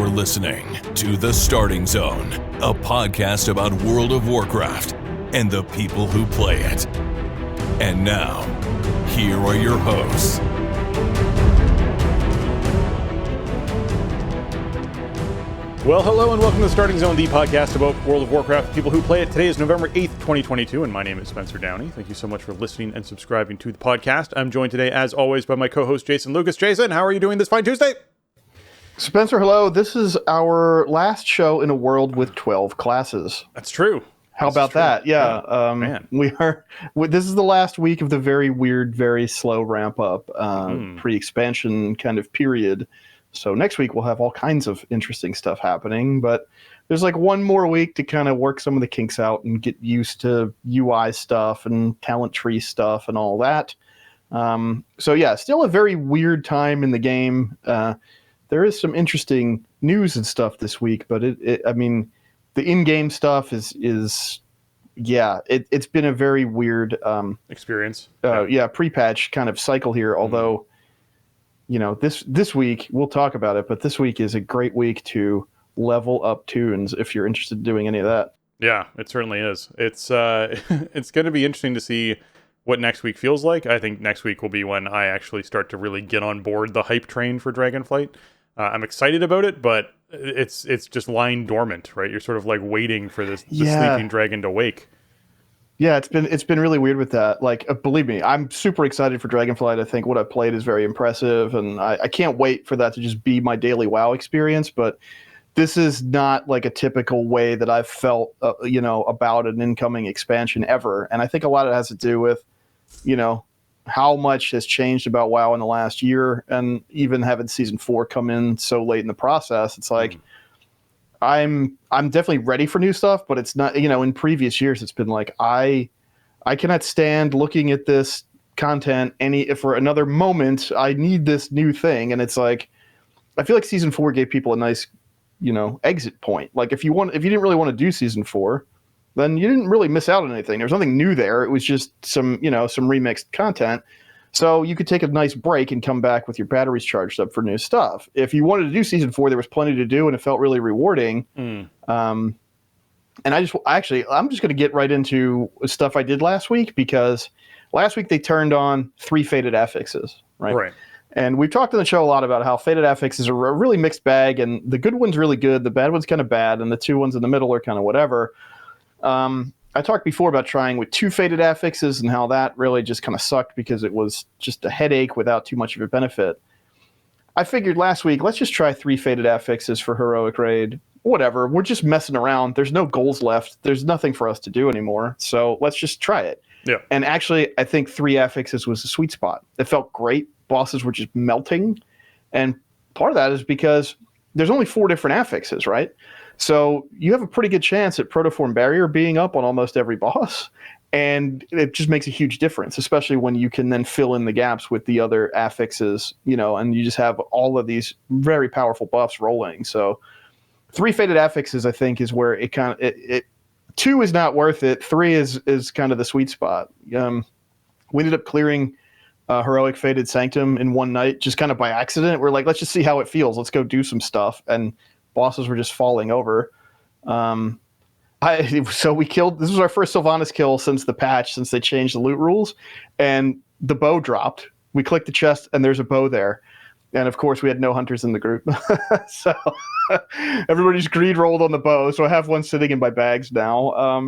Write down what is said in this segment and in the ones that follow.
You're listening to The Starting Zone, a podcast about World of Warcraft and the people who play it. And now, here are your hosts. Well, hello and welcome to The Starting Zone, the podcast about World of Warcraft, people who play it. Today is November 8th, 2022, and my name is Spencer Downey. Thank you so much for listening and subscribing to the podcast. I'm joined today, as always, by my co-host, Jason Lucas. Jason, how are you doing this fine Tuesday? Spencer, hello. This is our last show in a world with 12 classes. That's true. How about that? Yeah. Man. This is the last week of the very weird, very slow ramp up pre-expansion kind of period. So next week we'll have all kinds of interesting stuff happening, but there's like one more week to kind of work some of the kinks out and get used to UI stuff and talent tree stuff and all that. So yeah, still a very weird time in the game. There is some interesting news and stuff this week, but I mean, the in-game stuff is it's been a very weird experience. Pre-patch kind of cycle here. Although, you know, this week we'll talk about it, but this week is a great week to level up tunes if you're interested in doing any of that. Yeah, it certainly is. It's it's going to be interesting to see what next week feels like. I think next week will be when I actually start to really get on board the hype train for Dragonflight. I'm excited about it, but it's just lying dormant, right? You're sort of like waiting for the sleeping dragon to wake. Yeah, it's been really weird with that. Like, believe me, I'm super excited for Dragonflight. I think what I've played is very impressive, and I can't wait for that to just be my daily WoW experience. But this is not like a typical way that I've felt, about an incoming expansion ever. And I think a lot of it has to do with, how much has changed about WoW in the last year, and even having Season 4 come in so late in the process. It's like, I'm definitely ready for new stuff, but it's not, in previous years, it's been like, I cannot stand looking at this content for another moment. I need this new thing. And it's like, I feel like Season 4 gave people a nice, exit point. Like if you didn't really want to do Season 4, then you didn't really miss out on anything. There was nothing new there. It was just some remixed content. So you could take a nice break and come back with your batteries charged up for new stuff. If you wanted to do Season 4, there was plenty to do, and it felt really rewarding. And I'm just going to get right into stuff I did last week, because last week they turned on 3 Fated Affixes, right? Right. And we've talked on the show a lot about how Fated Affixes are a really mixed bag, and the good one's really good, the bad one's kind of bad, and the 2 ones in the middle are kind of whatever. I talked before about trying with 2 Fated Affixes and how that really just kind of sucked because it was just a headache without too much of a benefit. I figured last week, let's just try 3 Fated Affixes for Heroic Raid. Whatever, we're just messing around. There's no goals left. There's nothing for us to do anymore. So let's just try it. Yeah. And actually, I think 3 Affixes was the sweet spot. It felt great. Bosses were just melting. And part of that is because there's only 4 different affixes, right? So you have a pretty good chance at Protoform Barrier being up on almost every boss, and it just makes a huge difference, especially when you can then fill in the gaps with the other affixes, and you just have all of these very powerful buffs rolling. So 3 Fated Affixes, I think, is where it kind of 2 is not worth it. 3 is kind of the sweet spot. We ended up clearing Heroic Fated Sanctum in one night, just kind of by accident. We're like, let's just see how it feels. Let's go do some stuff. And bosses were just falling over. So we killed. This was our first Sylvanas kill since the patch, since they changed the loot rules, and the bow dropped. We clicked the chest, and there's a bow there. And of course, we had no hunters in the group, so everybody's greed rolled on the bow. So I have one sitting in my bags now,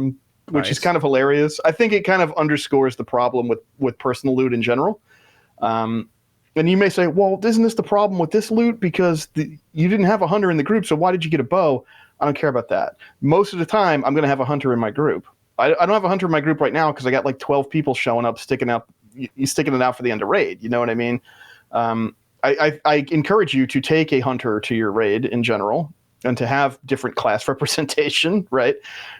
which is kind of hilarious. I think it kind of underscores the problem with personal loot in general. And you may say, well, isn't this the problem with this loot? Because you didn't have a hunter in the group, so why did you get a bow? I don't care about that. Most of the time, I'm going to have a hunter in my group. I don't have a hunter in my group right now because I got like 12 people showing up, sticking it out for the end of raid. You know what I mean? I encourage you to take a hunter to your raid in general and to have different class representation, right?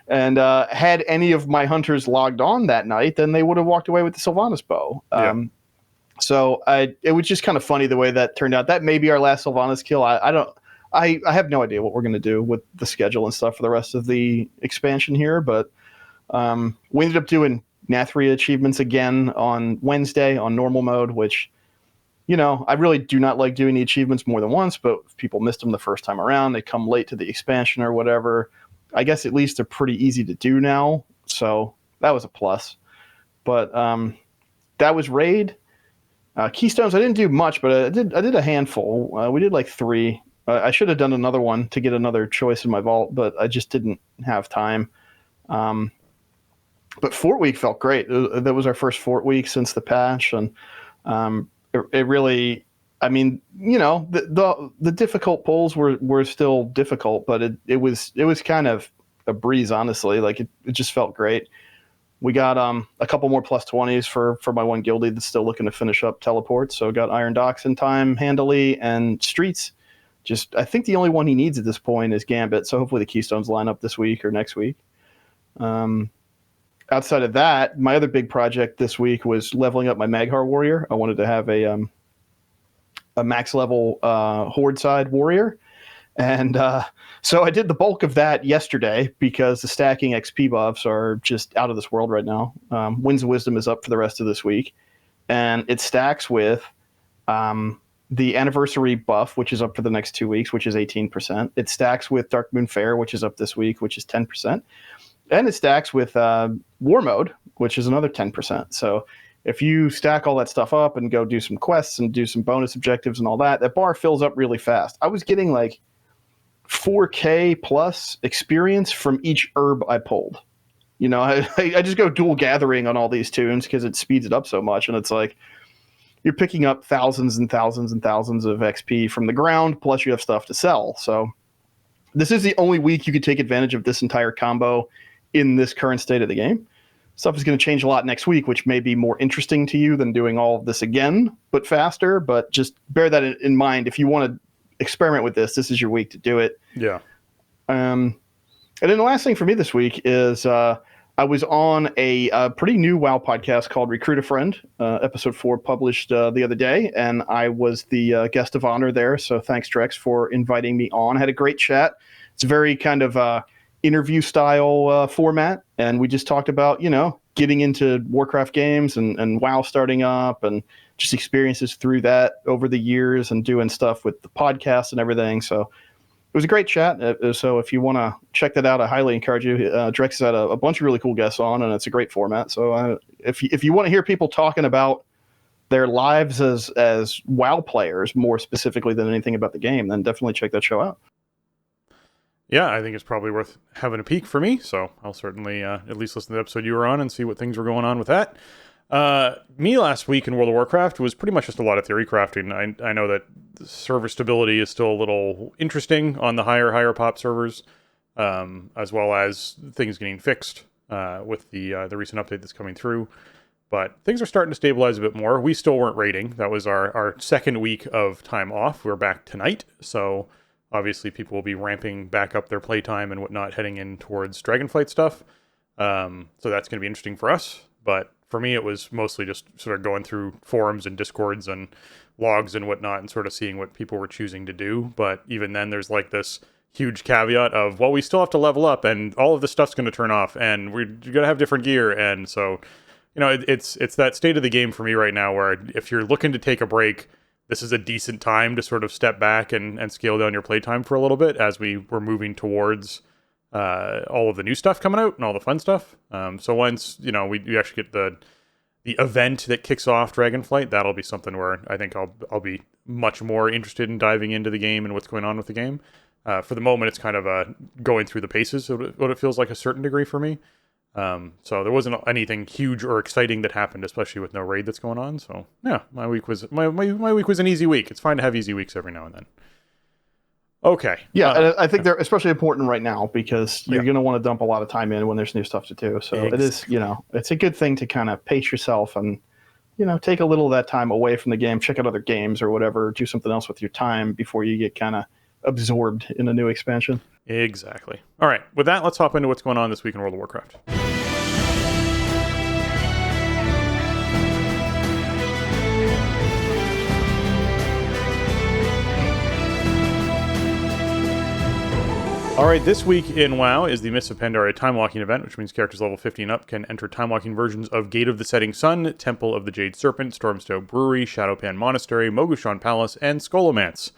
And had any of my hunters logged on that night, then they would have walked away with the Sylvanas bow. So it was just kind of funny the way that turned out. That may be our last Sylvanas kill. I have no idea what we're going to do with the schedule and stuff for the rest of the expansion here, but we ended up doing Nathria achievements again on Wednesday on normal mode, which, I really do not like doing the achievements more than once, but if people missed them the first time around, they come late to the expansion or whatever. I guess at least they're pretty easy to do now, so that was a plus. But that was Raid. Keystones, I didn't do much, but I did a handful. We did like 3. I should have done another one to get another choice in my vault, but I just didn't have time. But Fort Week felt great. That was our first Fort Week since the patch, and it really, I mean, the difficult pulls were still difficult, but it was kind of a breeze, honestly. Like it just felt great. We got a couple more plus 20s for my one guildie that's still looking to finish up teleports. So got Iron Docks in time handily, and Streets. Just I think the only one he needs at this point is Gambit. So hopefully the Keystones line up this week or next week. Outside of that, my other big project this week was leveling up my Maghar warrior. I wanted to have a max level horde side warrior. And so I did the bulk of that yesterday because the stacking XP buffs are just out of this world right now. Winds of Wisdom is up for the rest of this week. And it stacks with the Anniversary buff, which is up for the next 2 weeks, which is 18%. It stacks with Dark Moon Fair, which is up this week, which is 10%. And it stacks with War Mode, which is another 10%. So if you stack all that stuff up and go do some quests and do some bonus objectives and all that, that bar fills up really fast. I was getting like 4K plus experience from each herb I pulled. I just go dual gathering on all these tunes because it speeds it up so much. And it's like you're picking up thousands and thousands and thousands of XP from the ground, plus you have stuff to sell. So this is the only week you could take advantage of this entire combo in this current state of the game. Stuff is going to change a lot next week, which may be more interesting to you than doing all of this again, but faster. But just bear that in mind. If you want to experiment with this is your week to do it. Yeah. And then the last thing for me this week is I was on a pretty new WoW podcast called Recruit a Friend. Episode 4 published the other day, and I was the guest of honor there. So thanks, Drex, for inviting me on. I had a great chat. It's a very kind of interview style format, and we just talked about, getting into Warcraft games and WoW starting up and just experiences through that over the years and doing stuff with the podcast and everything. So it was a great chat. So if you want to check that out, I highly encourage you. Drex has had a bunch of really cool guests on, and it's a great format. So if you want to hear people talking about their lives as WoW players more specifically than anything about the game, then definitely check that show out. Yeah, I think it's probably worth having a peek for me, so I'll certainly at least listen to the episode you were on and see what things were going on with that. Me last week in World of Warcraft was pretty much just a lot of theory crafting. I know that server stability is still a little interesting on the higher pop servers, as well as things getting fixed with the recent update that's coming through. But things are starting to stabilize a bit more. We still weren't raiding. That was our second week of time off. We're back tonight, so obviously people will be ramping back up their playtime and whatnot heading in towards Dragonflight stuff. So that's going to be interesting for us. But for me, it was mostly just sort of going through forums and Discords and logs and whatnot and sort of seeing what people were choosing to do. But even then, there's like this huge caveat of, well, we still have to level up and all of this stuff's going to turn off and we're going to have different gear. And so, it's that state of the game for me right now where if you're looking to take a break, this is a decent time to sort of step back and scale down your playtime for a little bit as we were moving towards all of the new stuff coming out and all the fun stuff. So once, we actually get the event that kicks off Dragonflight, that'll be something where I think I'll be much more interested in diving into the game and what's going on with the game. For the moment, it's kind of going through the paces of what it feels like a certain degree for me. So there wasn't anything huge or exciting that happened, especially with no raid that's going on. So yeah, my week was an easy week. It's fine to have easy weeks every now and then. Okay. Yeah, and I think they're especially important right now because you're going to want to dump a lot of time in when there's new stuff to do. So It is, it's a good thing to kind of pace yourself and, take a little of that time away from the game, check out other games or whatever, do something else with your time before you get kind of absorbed in a new expansion. Exactly. All right. With that, let's hop into what's going on this week in World of Warcraft. All right, this week in WoW is the Mists of Pandaria Time Walking event, which means characters level 50 and up can enter time walking versions of Gate of the Setting Sun, Temple of the Jade Serpent, Stormstow Brewery, Shadowpan Monastery, Mogushan Palace, and Scholomance.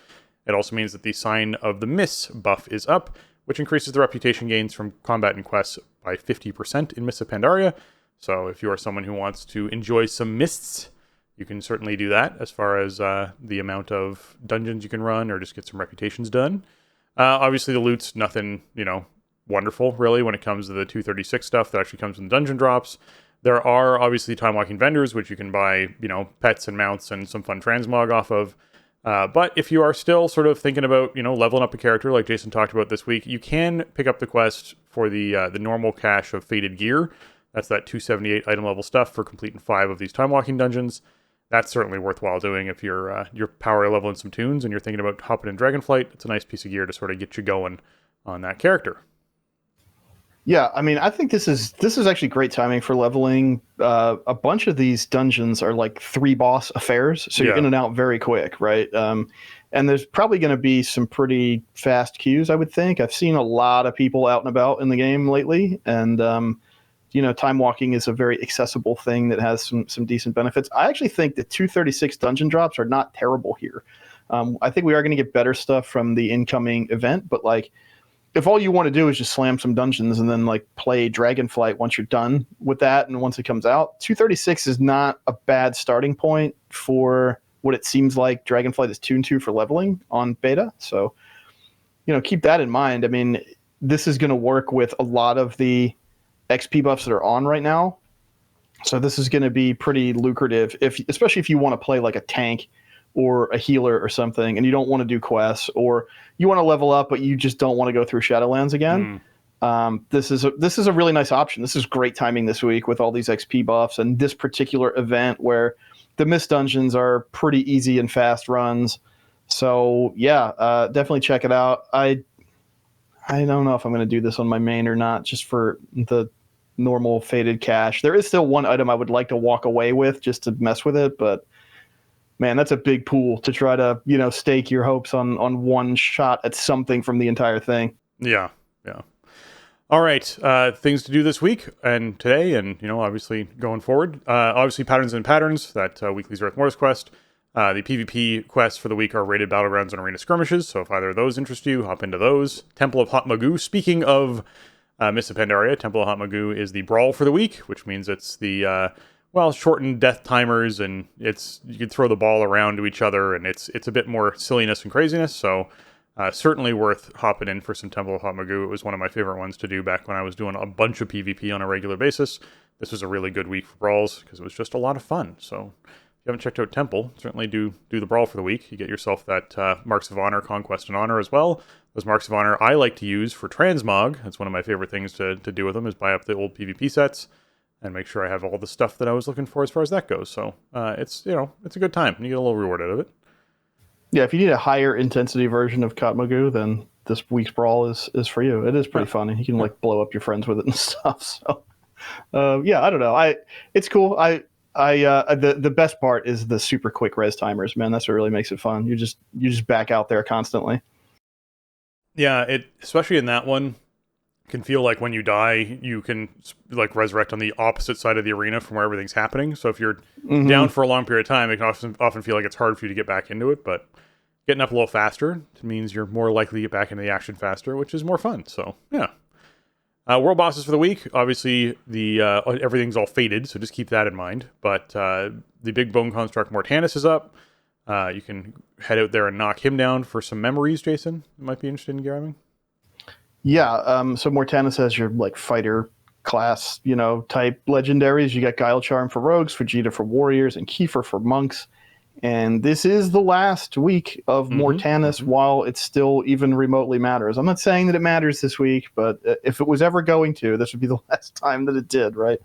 It also means that the Sign of the Mists buff is up, which increases the reputation gains from combat and quests by 50% in Mists of Pandaria. So if you are someone who wants to enjoy some mists, you can certainly do that as far as the amount of dungeons you can run or just get some reputations done. Obviously, the loot's nothing, wonderful, really, when it comes to the 236 stuff that actually comes from the dungeon drops. There are, obviously, time-walking vendors, which you can buy, pets and mounts and some fun transmog off of. But if you are still sort of thinking about, leveling up a character like Jason talked about this week, you can pick up the quest for the normal cache of Fated Gear. That's that 278 item level stuff for completing 5 of these time-walking dungeons. That's certainly worthwhile doing if you're power leveling some tunes and you're thinking about hopping in Dragonflight. It's a nice piece of gear to sort of get you going on that character. Yeah, I mean, I think this is actually great timing for leveling. A bunch of these dungeons are like 3 boss affairs, so you're in and out very quick, right? And there's probably going to be some pretty fast queues, I would think. I've seen a lot of people out and about in the game lately, and time walking is a very accessible thing that has some decent benefits. I actually think the 236 dungeon drops are not terrible here. I think we are going to get better stuff from the incoming event, but if all you want to do is just slam some dungeons and then play Dragonflight once you're done with that and once it comes out, 236 is not a bad starting point for what it seems like Dragonflight is tuned to for leveling on beta. So, keep that in mind. I mean, this is going to work with a lot of the XP buffs that are on right now. So this is going to be pretty lucrative, especially if you want to play like a tank or a healer or something, and you don't want to do quests, or you want to level up, but you just don't want to go through Shadowlands again. This is a really nice option. This is great timing this week with all these XP buffs and this particular event where the Mist dungeons are pretty easy and fast runs. So yeah, definitely check it out. I don't know if I'm going to do this on my main or not, just for the normal Fated cache. There is still one item I would like to walk away with just to mess with it, but man, that's a big pool to try to, stake your hopes on one shot at something from the entire thing. Yeah. All right, things to do this week and today and, obviously going forward. Obviously, Patterns and Patterns, that weekly Zereth Mortis quest. The PvP quests for the week are rated battlegrounds and arena skirmishes, so if either of those interest you, hop into those. Temple of Hot Magoo. Speaking of Mists of Pandaria, Temple of Hot Magoo is the brawl for the week, which means it's the shortened death timers, and you can throw the ball around to each other, and it's a bit more silliness and craziness. So certainly worth hopping in for some Temple of Hot Magoo. It was one of my favorite ones to do back when I was doing a bunch of PvP on a regular basis. This was a really good week for brawls because it was just a lot of fun. So if you haven't checked out Temple, certainly do the brawl for the week. You get yourself that Marks of Honor, Conquest and Honor as well. Those Marks of Honor I like to use for transmog. That's one of my favorite things to do with them, is buy up the old PvP sets and make sure I have all the stuff that I was looking for as far as that goes. So it's a good time, and you get a little reward out of it. Yeah, if you need a higher intensity version of Hot Magoo, then this week's brawl is for you. It is pretty fun. You can blow up your friends with it and stuff. So I don't know. It's cool. The best part is the super quick res timers, man. That's what really makes it fun. You just back out there constantly. Yeah, especially in that one, can feel like when you die, you can resurrect on the opposite side of the arena from where everything's happening. So if you're down for a long period of time, it can often feel like it's hard for you to get back into it. But getting up a little faster means you're more likely to get back into the action faster, which is more fun. So yeah. World bosses for the week. Obviously, everything's all faded, so just keep that in mind. But the big bone construct Mortanus is up. You can head out there and knock him down for some memories, Jason. You might be interested in grabbing. Yeah, so Mortanus has your fighter class, type legendaries. You got Guile Charm for rogues, Vegeta for warriors, and Kiefer for monks. And this is the last week of Mortanus while it still even remotely matters. I'm not saying that it matters this week, but if it was ever going to, this would be the last time that it did, right?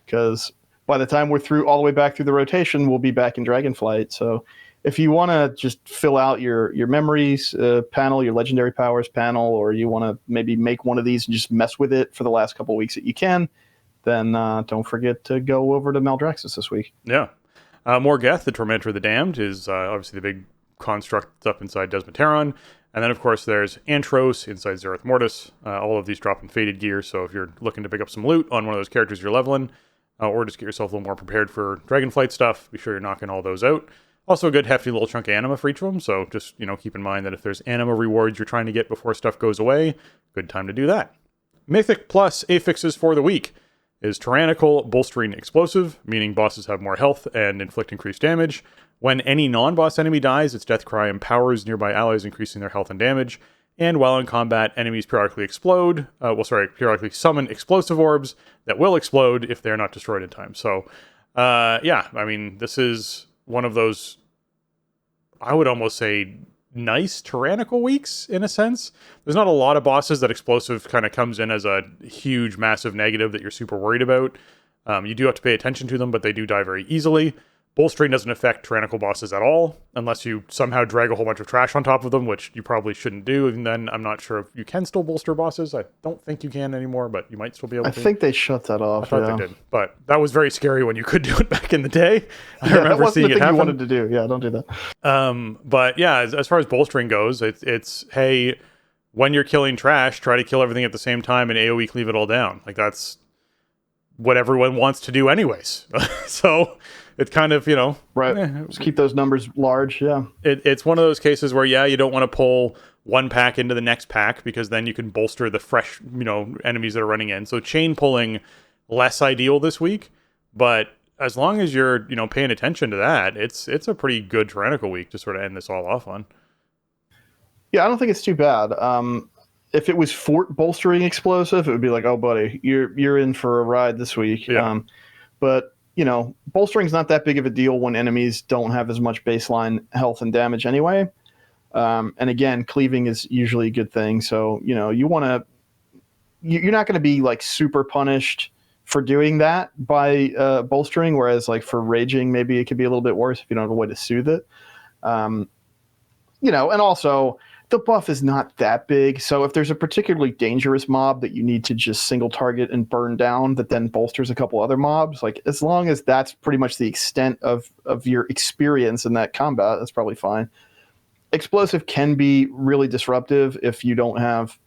Because by the time we're through all the way back through the rotation, we'll be back in Dragonflight. So if you want to just fill out your memories panel, your legendary powers panel, or you want to maybe make one of these and just mess with it for the last couple of weeks that you can, then don't forget to go over to Maldraxxus this week. Yeah. Morgeth, the Tormentor of the Damned, is obviously the big construct that's up inside Desmond Terron. And then, of course, there's Antros inside Zereth Mortis. All of these drop in faded gear, so if you're looking to pick up some loot on one of those characters you're leveling, or just get yourself a little more prepared for Dragonflight stuff, be sure you're knocking all those out. Also a good hefty little chunk of anima for each of them, so just, keep in mind that if there's anima rewards you're trying to get before stuff goes away, good time to do that. Mythic Plus affixes for the week is Tyrannical Bolstering Explosive, meaning bosses have more health and inflict increased damage. When any non-boss enemy dies, its death cry empowers nearby allies, increasing their health and damage. And while in combat, enemies periodically periodically summon explosive orbs that will explode if they're not destroyed in time. So, this is one of those, I would almost say, nice tyrannical weeks in a sense. There's not a lot of bosses that explosive kind of comes in as a huge, massive negative that you're super worried about. You do have to pay attention to them, but they do die very easily. Bolstering doesn't affect tyrannical bosses at all, unless you somehow drag a whole bunch of trash on top of them, which you probably shouldn't do. And then I'm not sure if you can still bolster bosses. I don't think you can anymore, but you might still be able to. I think they shut that off. I thought they did, but that was very scary when you could do it back in the day. I remember that wasn't seeing the it thing happen. you wanted to do. Yeah, don't do that. But yeah, as far as bolstering goes, it's hey, when you're killing trash, try to kill everything at the same time and AoE cleave it all down. Like that's what everyone wants to do anyways. So it's kind of, right. Just keep those numbers large. Yeah. It's one of those cases where, you don't want to pull one pack into the next pack because then you can bolster the fresh, enemies that are running in. So chain pulling less ideal this week, but as long as you're, paying attention to that, it's a pretty good tyrannical week to sort of end this all off on. Yeah, I don't think it's too bad. If it was fort bolstering explosive, it would be like, oh, buddy, you're in for a ride this week. Yeah. But bolstering's not that big of a deal when enemies don't have as much baseline health and damage anyway. And again, cleaving is usually a good thing. So, you want to, you're not going to be like super punished for doing that by bolstering. Whereas like for raging, maybe it could be a little bit worse if you don't have a way to soothe it. And also the buff is not that big. So if there's a particularly dangerous mob that you need to just single target and burn down that then bolsters a couple other mobs, like as long as that's pretty much the extent of your experience in that combat, that's probably fine. Explosive can be really disruptive if you don't have,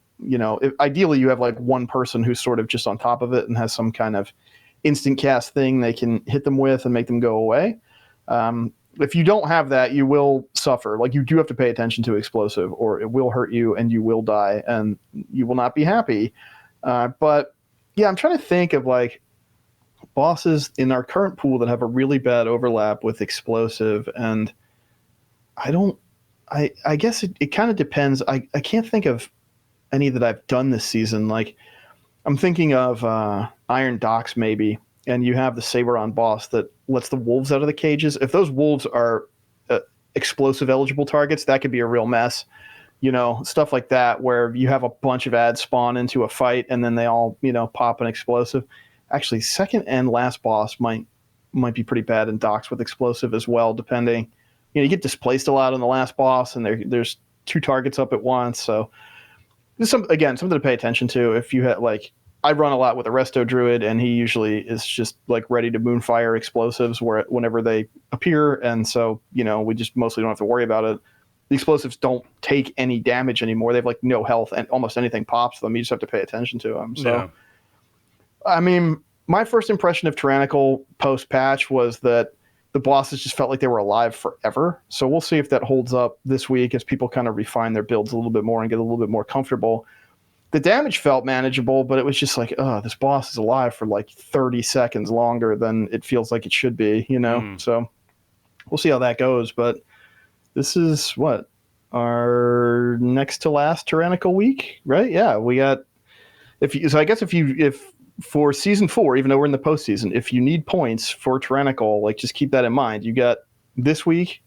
ideally you have like one person who's sort of just on top of it and has some kind of instant cast thing they can hit them with and make them go away. If you don't have that, you will suffer. Like you do have to pay attention to explosive or it will hurt you and you will die and you will not be happy. But yeah, I'm trying to think of like bosses in our current pool that have a really bad overlap with explosive. And I guess it kind of depends. I can't think of any that I've done this season. Like I'm thinking of Iron Docks maybe. And you have the Saberon boss that lets the wolves out of the cages. If those wolves are explosive eligible targets, that could be a real mess. Stuff like that where you have a bunch of ads spawn into a fight and then they all, pop an explosive. Actually, second and last boss might be pretty bad in Docks with explosive as well, depending. You get displaced a lot on the last boss and there's two targets up at once. So this something to pay attention to. If you had like, I run a lot with a Resto Druid, and he usually is just like ready to moonfire explosives whenever they appear, and so we just mostly don't have to worry about it. The explosives don't take any damage anymore; they have like no health, and almost anything pops them. You just have to pay attention to them. So, yeah. I mean, my first impression of Tyrannical post patch was that the bosses just felt like they were alive forever. So we'll see if that holds up this week as people kind of refine their builds a little bit more and get a little bit more comfortable. The damage felt manageable, but it was just like, this boss is alive for like 30 seconds longer than it feels like it should be, So we'll see how that goes. But this is our next to last Tyrannical week, right? Yeah, we got. If for season 4, even though we're in the postseason, if you need points for Tyrannical, like just keep that in mind. You got this week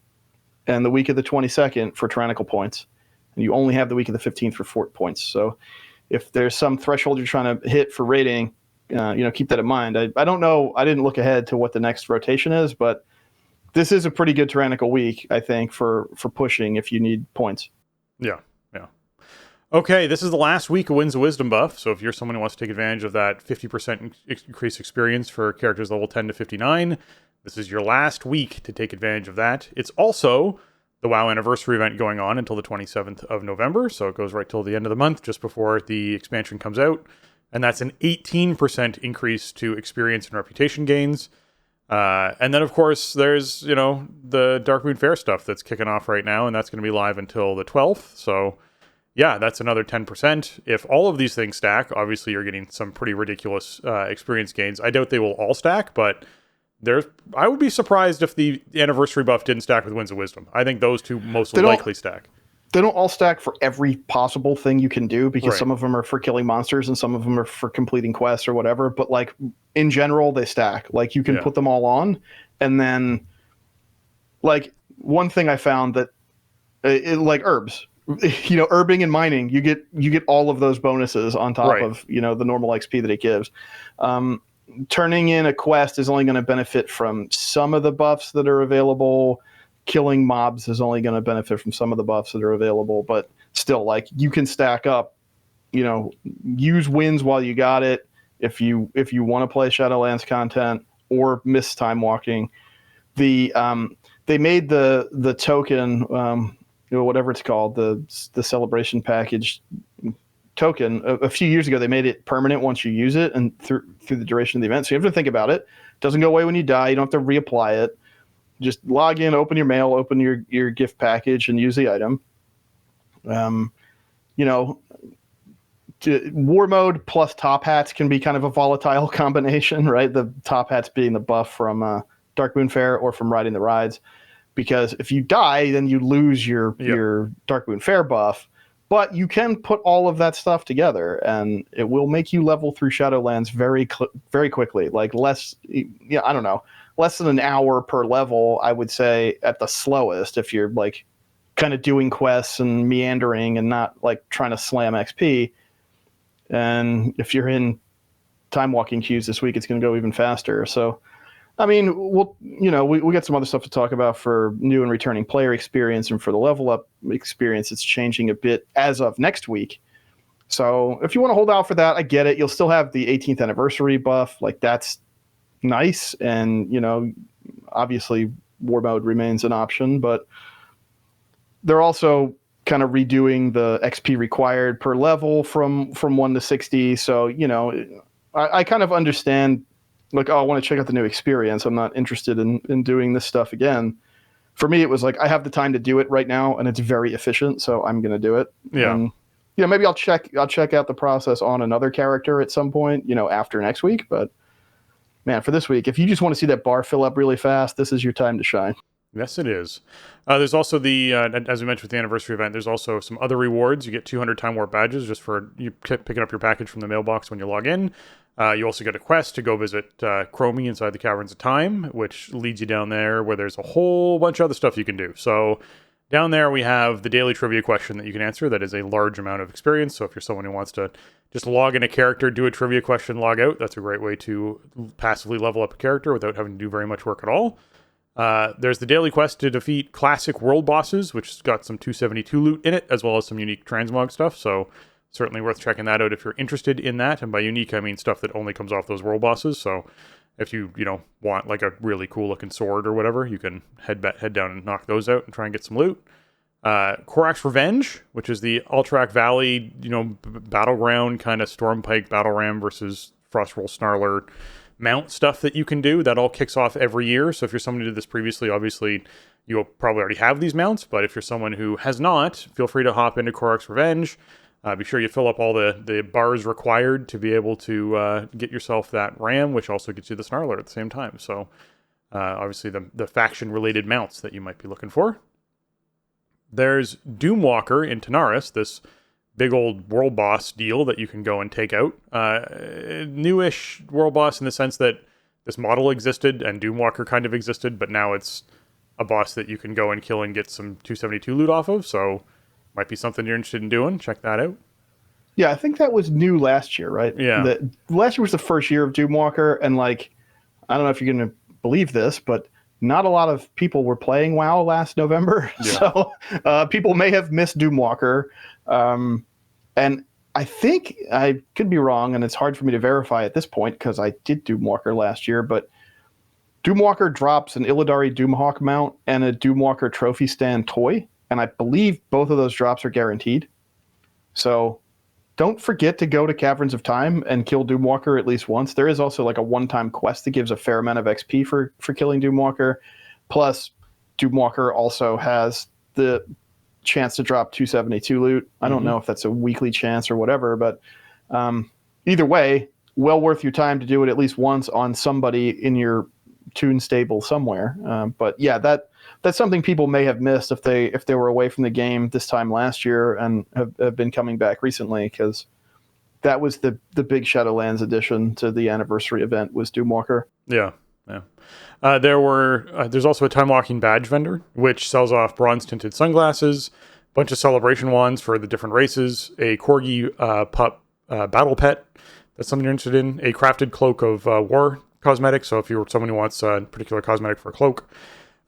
and the week of the 22nd for Tyrannical points, and you only have the week of the 15th for fort points. So if there's some threshold you're trying to hit for rating, keep that in mind. I don't know. I didn't look ahead to what the next rotation is, but this is a pretty good Tyrannical week, I think, for pushing if you need points. Yeah. Okay, this is the last week of Winds of Wisdom buff, so if you're someone who wants to take advantage of that 50% increased experience for characters level 10 to 59, this is your last week to take advantage of that. It's also the WoW anniversary event going on until the 27th of November. So it goes right till the end of the month, just before the expansion comes out. And that's an 18% increase to experience and reputation gains. And then, of course, there's, the Darkmoon Faire stuff that's kicking off right now, and that's going to be live until the 12th. So, yeah, that's another 10%. If all of these things stack, obviously you're getting some pretty ridiculous experience gains. I doubt they will all stack, but I would be surprised if the anniversary buff didn't stack with Winds of Wisdom. I think those two most likely stack. They don't all stack for every possible thing you can do, because Right. some of them are for killing monsters and some of them are for completing quests or whatever. But like in general, they stack. Like you can put them all on, and then like one thing I found that like herbs, herbing and mining, you get all of those bonuses on top of the normal XP that it gives. Turning in a quest is only going to benefit from some of the buffs that are available. Killing mobs is only going to benefit from some of the buffs that are available, but still, like, you can stack up, use wins while you got it. If you want to play Shadowlands content or miss time walking, they made the token, whatever it's called, the celebration package token a few years ago. They made it permanent once you use it and through the duration of the event. So you have to think about it. It doesn't go away when you die. You don't have to reapply it. Just log in, open your mail, open your gift package, and use the item. War mode plus top hats can be kind of a volatile combination, right? The top hats being the buff from Darkmoon Faire or from riding the rides. Because if you die, then you lose your Darkmoon Faire buff. But you can put all of that stuff together, and it will make you level through Shadowlands very quickly. Like less than an hour per level, I would say, at the slowest, if you're like kind of doing quests and meandering and not like trying to slam XP. And if you're in time walking queues this week, it's going to go even faster. So, I mean, we got some other stuff to talk about for new and returning player experience, and for the level up experience, it's changing a bit as of next week. So if you want to hold out for that, I get it. You'll still have the 18th anniversary buff. Like, that's nice. And, obviously war mode remains an option, but they're also kind of redoing the XP required per level from 1 to 60. So, I kind of understand, like, I want to check out the new experience. I'm not interested in doing this stuff again. For me, it was like, I have the time to do it right now, and it's very efficient, so I'm going to do it. Yeah. And, maybe I'll check out the process on another character at some point, after next week. But man, for this week, if you just want to see that bar fill up really fast, this is your time to shine. Yes, it is. There's also the, as we mentioned with the anniversary event, there's also some other rewards. You get 200 Time Warp badges just for you picking up your package from the mailbox when you log in. You also get a quest to go visit Chromie inside the Caverns of Time, which leads you down there where there's a whole bunch of other stuff you can do. So down there we have the daily trivia question that you can answer. That is a large amount of experience. So if you're someone who wants to just log in a character, do a trivia question, log out, that's a great way to passively level up a character without having to do very much work at all. There's the daily quest to defeat classic world bosses, which has got some 272 loot in it, as well as some unique transmog stuff. So certainly worth checking that out if you're interested in that. And by unique, I mean stuff that only comes off those world bosses. So if you want like a really cool looking sword or whatever, you can head down and knock those out and try and get some loot. Korak's Revenge, which is the Alterac Valley, battleground kind of Stormpike battle ram versus Frostroll Snarler mount stuff that you can do. That all kicks off every year. So if you're someone who did this previously, obviously you'll probably already have these mounts. But if you're someone who has not, feel free to hop into Korak's Revenge. Be sure you fill up all the bars required to be able to get yourself that ram, which also gets you the Snarler at the same time. So obviously the faction-related mounts that you might be looking for. There's Doomwalker in Tanaris, this big old world boss deal that you can go and take out. Newish world boss in the sense that this model existed and Doomwalker kind of existed, but now it's a boss that you can go and kill and get some 272 loot off of. So might be something you're interested in doing. Check that out. Yeah, I think that was new last year, right? Yeah. Last year was the first year of Doomwalker, and like, I don't know if you're going to believe this, but not a lot of people were playing WoW last November. Yeah. So people may have missed Doomwalker. And I think, I could be wrong, and it's hard for me to verify at this point because I did Doomwalker last year, but Doomwalker drops an Illidari Doomhawk mount and a Doomwalker trophy stand toy, and I believe both of those drops are guaranteed. So don't forget to go to Caverns of Time and kill Doomwalker at least once. There is also like a one-time quest that gives a fair amount of XP for killing Doomwalker. Plus, Doomwalker also has the chance to drop 272 loot. I don't know if that's a weekly chance or whatever, but either way, well worth your time to do it at least once on somebody in your Toon stable somewhere. But yeah, that's something people may have missed if they were away from the game this time last year and have been coming back recently, because that was the big Shadowlands addition to the anniversary event was Doomwalker. Yeah. There's also a time walking badge vendor, which sells off bronze tinted sunglasses, a bunch of celebration wands for the different races, a corgi pup battle pet. That's something you're interested in. A crafted cloak of war cosmetics. So if you're someone who wants a particular cosmetic for a cloak,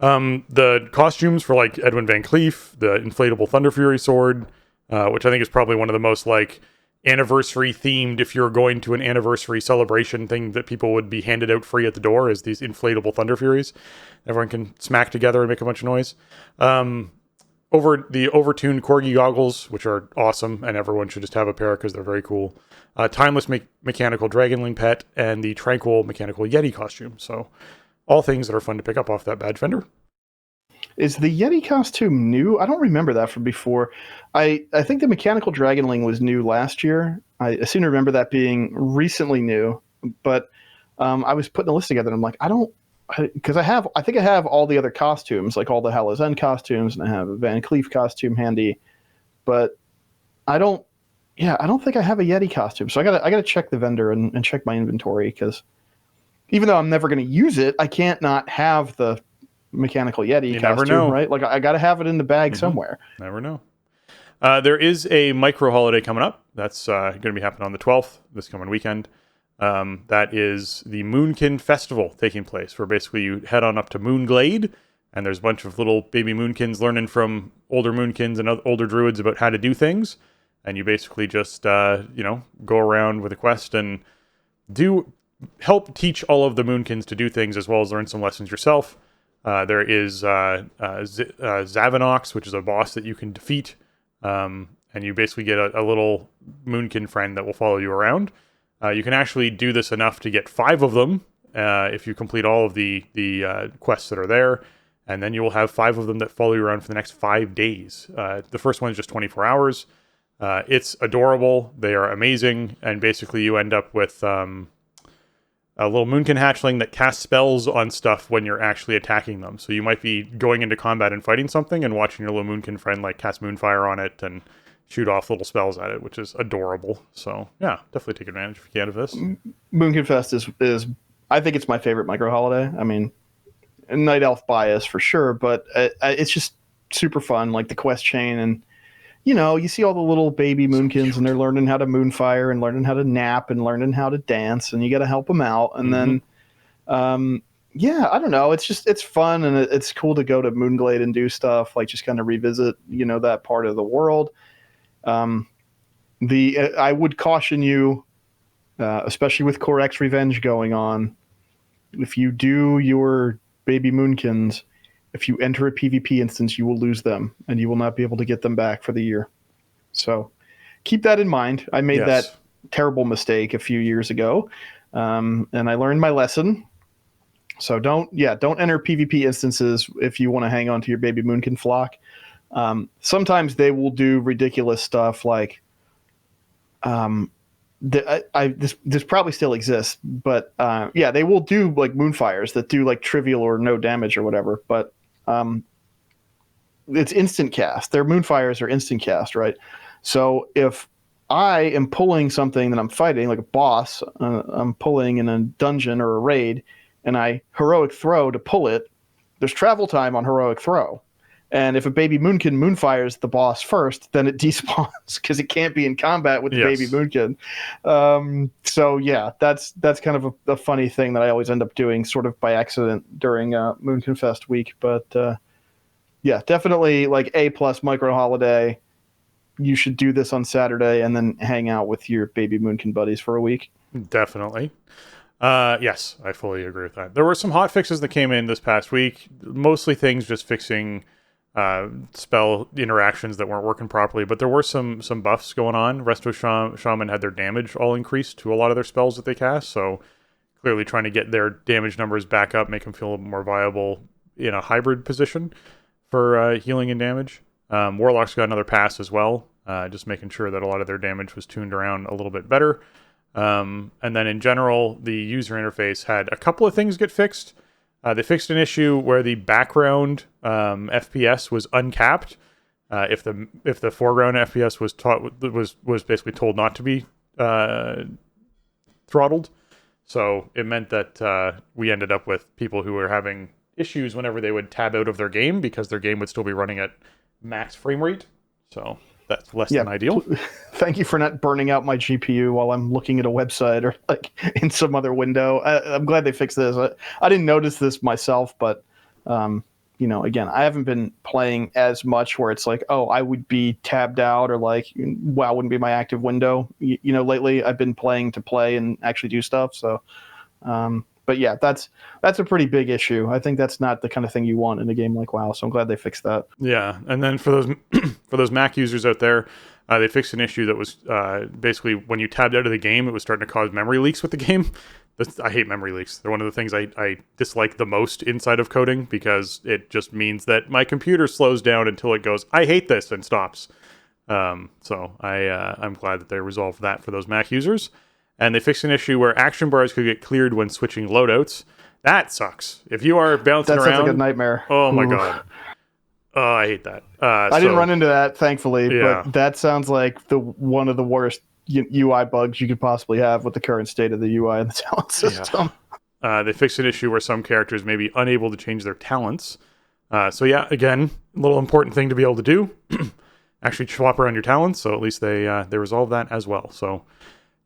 the costumes for like Edwin Van Cleef, the inflatable Thunder Fury sword, which I think is probably one of the most like anniversary themed, if you're going to an anniversary celebration thing that people would be handed out free at the door, is these inflatable Thunder Furies. Everyone can smack together and make a bunch of noise. Overtuned corgi goggles, which are awesome, and everyone should just have a pair because they're very cool. Timeless mechanical dragonling pet, and the tranquil mechanical Yeti costume. So all things that are fun to pick up off that badge vendor. Is the Yeti costume new? I don't remember that from before. I think the mechanical dragonling was new last year. I seem to remember that being recently new, but I was putting a list together and I'm like, because I think I have all the other costumes, like all the Halozen costumes, and I have a Van Cleef costume handy, but I don't think I have a Yeti costume. So I gotta check the vendor and check my inventory, because even though I'm never going to use it, I can't not have the mechanical Yeti costume, never know. Right? Like I got to have it in the bag somewhere. Never know. There is a micro holiday coming up. That's going to be happening on the 12th, this coming weekend. That is the Moonkin Festival taking place, where basically you head on up to Moonglade, and there's a bunch of little baby Moonkins learning from older Moonkins and older druids about how to do things. And you basically just, go around with a quest and help teach all of the Moonkins to do things, as well as learn some lessons yourself. There is Zavanox, which is a boss that you can defeat, and you basically get a little Moonkin friend that will follow you around. You can actually do this enough to get 5 of them if you complete all of the quests that are there, and then you will have 5 of them that follow you around for the next 5 days. The first one is just 24 hours. It's adorable. They are amazing, and basically you end up with a little Moonkin hatchling that casts spells on stuff when you're actually attacking them. So you might be going into combat and fighting something and watching your little Moonkin friend like cast Moonfire on it and shoot off little spells at it, which is adorable. So yeah, definitely take advantage if you can of this. Moonkin Fest is I think it's my favorite micro holiday. I mean, Night Elf bias for sure, but it's just super fun, like the quest chain, and you see all the little baby Moonkins, and they're learning how to Moonfire and learning how to nap and learning how to dance, and you got to help them out. And then, I don't know. It's fun, and it's cool to go to Moonglade and do stuff, like just kind of revisit, that part of the world. I would caution you, especially with Core X Revenge going on, if you do your baby Moonkins, if you enter a PvP instance, you will lose them, and you will not be able to get them back for the year. So keep that in mind. I made that terrible mistake a few years ago, and I learned my lesson. So don't enter PvP instances if you want to hang on to your baby Moonkin flock. Sometimes they will do ridiculous stuff like this probably still exists, but they will do like Moonfires that do like trivial or no damage or whatever, but it's instant cast. Their Moonfires are instant cast, right? So if I am pulling something that I'm fighting, like a boss, I'm pulling in a dungeon or a raid, and I heroic throw to pull it, there's travel time on heroic throw. And if a baby Moonkin Moonfires the boss first, then it despawns because it can't be in combat with the baby Moonkin. So yeah, that's kind of a funny thing that I always end up doing sort of by accident during Moonkin Fest week. But definitely like A+ micro holiday. You should do this on Saturday and then hang out with your baby Moonkin buddies for a week. Definitely. Yes, I fully agree with that. There were some hot fixes that came in this past week, mostly things just fixing spell interactions that weren't working properly, but there were some buffs going on. Resto Shaman had their damage all increased to a lot of their spells that they cast, so clearly trying to get their damage numbers back up, make them feel a little more viable in a hybrid position for healing and damage. Warlocks got another pass as well, just making sure that a lot of their damage was tuned around a little bit better. And then in general, the user interface had a couple of things get fixed. They fixed an issue where the background FPS was uncapped. If the foreground FPS was basically told not to be throttled, so it meant that we ended up with people who were having issues whenever they would tab out of their game because their game would still be running at max frame rate. So that's less than ideal. Thank you for not burning out my GPU while I'm looking at a website or like in some other window. I'm glad they fixed this. I didn't notice this myself, but again, I haven't been playing as much where it's like, oh, I would be tabbed out or like, WoW wouldn't be my active window. Lately I've been playing to play and actually do stuff. So, but yeah, that's a pretty big issue. I think that's not the kind of thing you want in a game like WoW. So I'm glad they fixed that. Yeah, and then for those for those Mac users out there, they fixed an issue that was basically when you tabbed out of the game, it was starting to cause memory leaks with the game. I hate memory leaks. They're one of the things I dislike the most inside of coding because it just means that my computer slows down until it goes, I hate this, and stops. So I'm glad that they resolved that for those Mac users. And they fixed an issue where action bars could get cleared when switching loadouts. That sucks. If you are bouncing around... That sounds like a nightmare. Oh my God. Oh, I hate that. I didn't run into that, thankfully, but that sounds like one of the worst UI bugs you could possibly have with the current state of the UI and the talent system. Yeah. They fixed an issue where some characters may be unable to change their talents. So yeah, again, a little important thing to be able to do. Actually swap around your talents, so at least they resolve that as well. So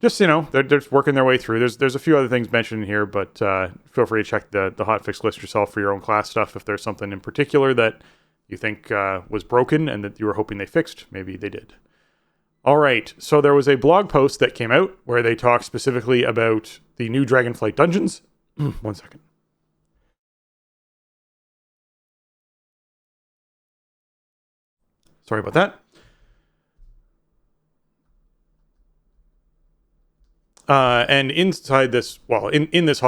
just, they're just working their way through. There's a few other things mentioned in here, but feel free to check the hotfix list yourself for your own class stuff. If there's something in particular that you think was broken and that you were hoping they fixed, maybe they did. All right, so there was a blog post that came out where they talked specifically about the new Dragonflight dungeons. 1 second. Sorry about that. And inside this, in this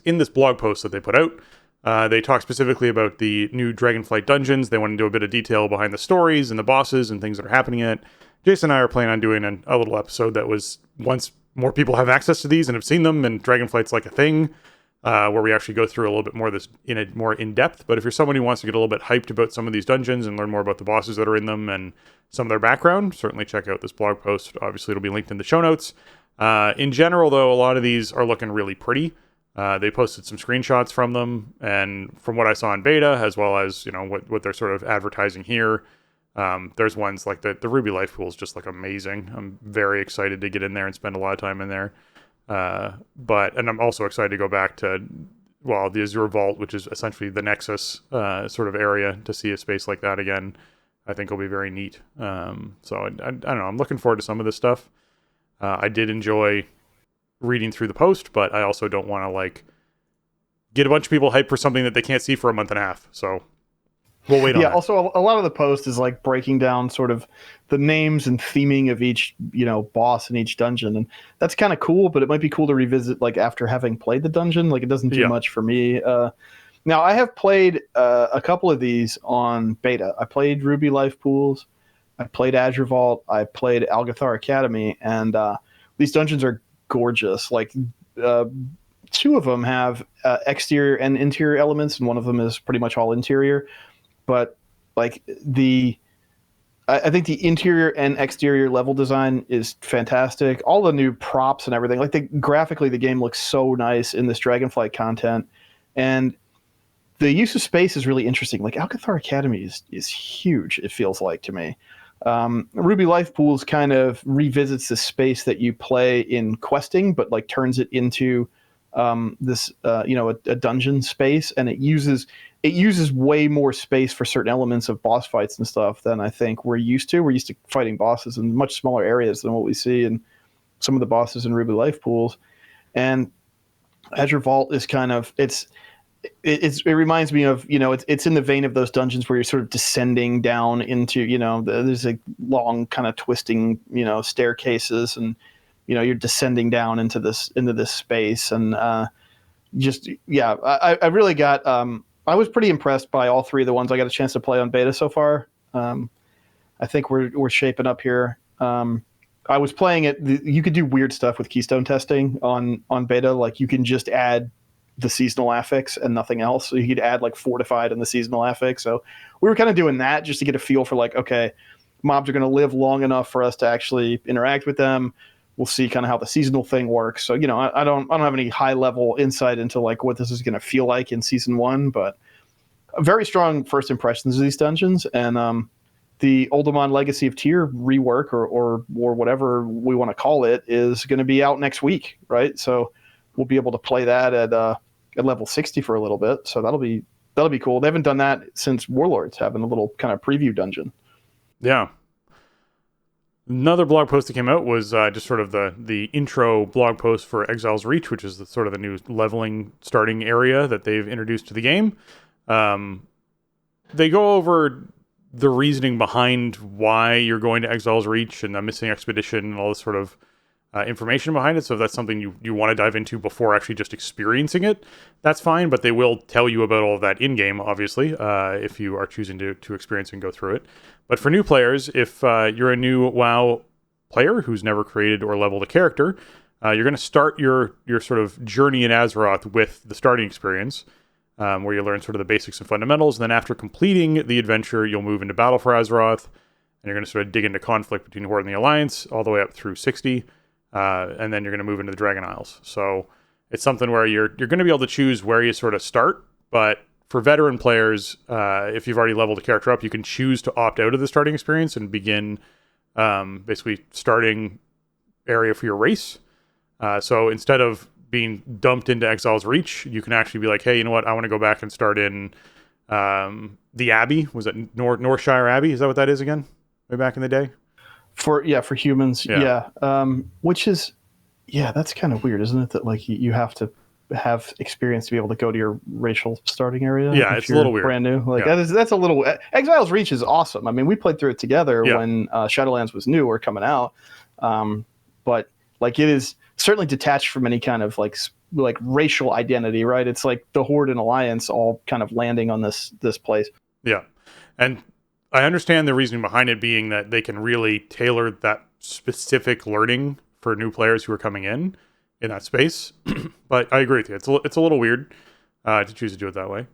in this blog post that they put out, they talk specifically about the new Dragonflight dungeons. They want to do a bit of detail behind the stories and the bosses and things that are happening in it. Jason and I are planning on doing a little episode that was once more people have access to these and have seen them, and Dragonflight's like a thing, where we actually go through a little bit more of this in a more in-depth. But if you're someone who wants to get a little bit hyped about some of these dungeons and learn more about the bosses that are in them and some of their background, certainly check out this blog post. Obviously, it'll be linked in the show notes. In general, though, a lot of these are looking really pretty. They posted some screenshots from them, and from what I saw in beta, as well as what they're sort of advertising here, there's ones like the Ruby Life Pool is just like amazing. I'm very excited to get in there and spend a lot of time in there. And I'm also excited to go back to the Azure Vault, which is essentially the Nexus sort of area, to see a space like that again. I think will be very neat. So I don't know. I'm looking forward to some of this stuff. I did enjoy reading through the post, but I also don't want to get a bunch of people hyped for something that they can't see for a month and a half. So we'll wait on that. Yeah, also a lot of the post is breaking down sort of the names and theming of each, boss in each dungeon. And that's kind of cool, but it might be cool to revisit after having played the dungeon. It doesn't do much for me. Now I have played a couple of these on beta. I played Ruby Life Pools. I played Azure Vault. I played Algathar Academy, and these dungeons are gorgeous. Two of them have exterior and interior elements, and one of them is pretty much all interior. But I think the interior and exterior level design is fantastic. All the new props and everything, graphically, the game looks so nice in this Dragonflight content, and the use of space is really interesting. Algathar Academy is huge. It feels like to me. Ruby Life Pools kind of revisits the space that you play in questing, but turns it into this a dungeon space, and it uses way more space for certain elements of boss fights and stuff than I think we're used to. We're used to fighting bosses in much smaller areas than what we see in some of the bosses in Ruby Life Pools. And Azure Vault is kind of it reminds me of, it's in the vein of those dungeons where you're sort of descending down into, there's a long kind of twisting, staircases, and you're descending down into this space, and I really got I was pretty impressed by all three of the ones I got a chance to play on beta so far. I think we're shaping up here. I was playing it. You could do weird stuff with keystone testing on beta. Like, you can just add the seasonal affix and nothing else. So you could add like fortified and the seasonal affix. So we were kind of doing that just to get a feel for, like, okay, mobs are going to live long enough for us to actually interact with them. We'll see kind of how the seasonal thing works. So, I don't have any high level insight into like what this is going to feel like in season 1, but very strong first impressions of these dungeons. And the Oldemon Legacy of Tyr rework or whatever we want to call it is going to be out next week, right? So we'll be able to play that at level 60 for a little bit. So that'll be cool. They haven't done that since Warlords, having a little kind of preview dungeon. Yeah. Another blog post that came out was just sort of the intro blog post for Exile's Reach, which is sort of the new leveling starting area that they've introduced to the game. They go over the reasoning behind why you're going to Exile's Reach and the missing expedition and all this sort of information behind it. So if that's something you want to dive into before actually just experiencing it, that's fine. But they will tell you about all of that in-game, obviously, if you are choosing to experience and go through it. But for new players, if you're a new WoW player who's never created or leveled a character, you're going to start your sort of journey in Azeroth with the starting experience, where you learn sort of the basics and fundamentals. And then after completing the adventure, you'll move into Battle for Azeroth, and you're going to sort of dig into conflict between Horde and the Alliance all the way up through 60. And then you're going to move into the Dragon Isles. So it's something where you're going to be able to choose where you sort of start. But for veteran players, if you've already leveled a character up, you can choose to opt out of the starting experience and begin basically starting area for your race. So instead of being dumped into Exile's Reach, you can actually be like, hey, you know what? I want to go back and start in the Abbey. Was it Northshire Abbey? Is that what that is again? Way back in the day? For humans, which is, that's kind of weird, isn't it? That like you have to have experience to be able to go to your racial starting area. Yeah, it's a little weird. Brand new, like that's a little. Exile's Reach is awesome. I mean, we played through it together when Shadowlands was new or coming out, but like it is certainly detached from any kind of like racial identity, right? It's like the Horde and Alliance all kind of landing on this place. Yeah, and I understand the reasoning behind it being that they can really tailor that specific learning for new players who are coming in that space. But I agree with you. It's a little weird to choose to do it that way.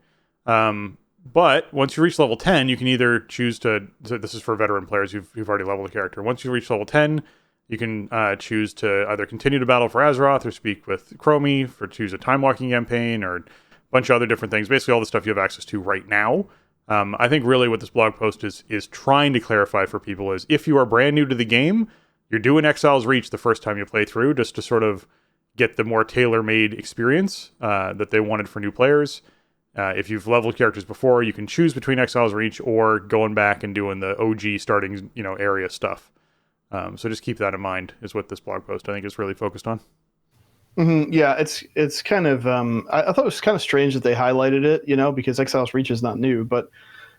But once you reach level 10, you can either choose to this is for veteran players who've already leveled a character. Once you reach level 10, you can choose to either continue to battle for Azeroth or speak with Chromie choose a time walking campaign or a bunch of other different things. Basically all the stuff you have access to right now. I think really what this blog post is trying to clarify for people is if you are brand new to the game, you're doing Exile's Reach the first time you play through just to sort of get the more tailor-made experience that they wanted for new players. If you've leveled characters before, you can choose between Exile's Reach or going back and doing the OG starting area stuff. So just keep that in mind is what this blog post I think is really focused on. Mm-hmm. Yeah, it's kind of I thought it was kind of strange that they highlighted it, because Exile's Reach is not new, but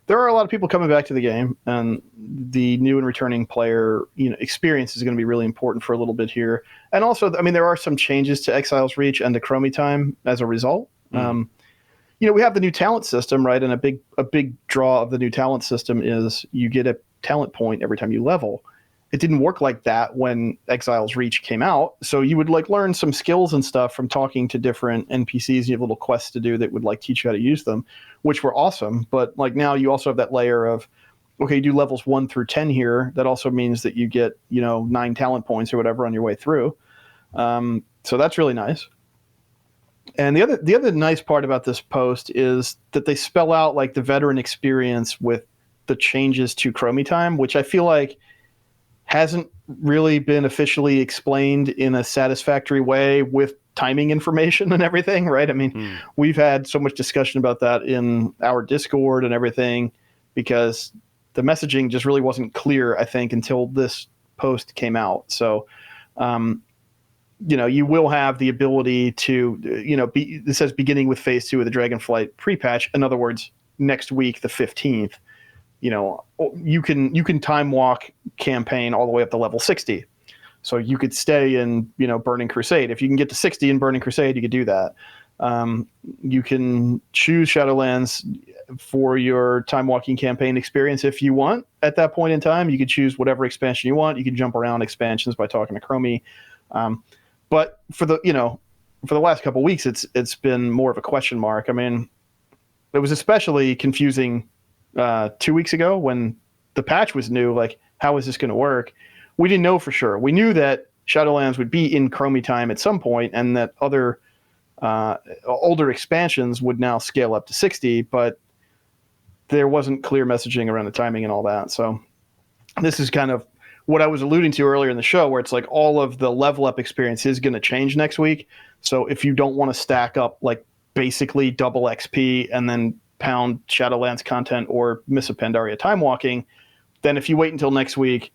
there are a lot of people coming back to the game, and the new and returning player experience is going to be really important for a little bit here. And also, I mean, there are some changes to Exile's Reach and to Chromie Time as a result. We have the new talent system, right? And a big draw of the new talent system is you get a talent point every time you level. It didn't work like that when Exile's Reach came out. So you would like learn some skills and stuff from talking to different NPCs. You have little quests to do that would like teach you how to use them, which were awesome. But like now you also have that layer of, okay, you do levels 1 through 10 here. That also means that you get, 9 talent points or whatever on your way through. So that's really nice. And the other nice part about this post is that they spell out like the veteran experience with the changes to Chromie Time, which I feel like hasn't really been officially explained in a satisfactory way with timing information and everything, right? I mean, we've had so much discussion about that in our Discord and everything because the messaging just really wasn't clear, I think, until this post came out. So you will have the ability to, it says beginning with phase 2 of the Dragonflight pre-patch. In other words, next week, the 15th, you can time walk campaign all the way up to level 60. So you could stay in, Burning Crusade. If you can get to 60 in Burning Crusade, you could do that. You can choose Shadowlands for your time walking campaign experience if you want. At that point in time, you could choose whatever expansion you want. You can jump around expansions by talking to Chromie. But for the last couple of weeks, it's been more of a question mark. I mean, it was especially confusing 2 weeks ago when the patch was new. Like, how is this going to work? We didn't know for sure. We knew that Shadowlands would be in Chromie time at some point, and that other older expansions would now scale up to 60, but there wasn't clear messaging around the timing and all that. So this is kind of what I was alluding to earlier in the show, where it's like all of the level up experience is going to change next week. So if you don't want to stack up like basically double XP and then pound Shadowlands content or miss a Pandaria time walking, then if you wait until next week,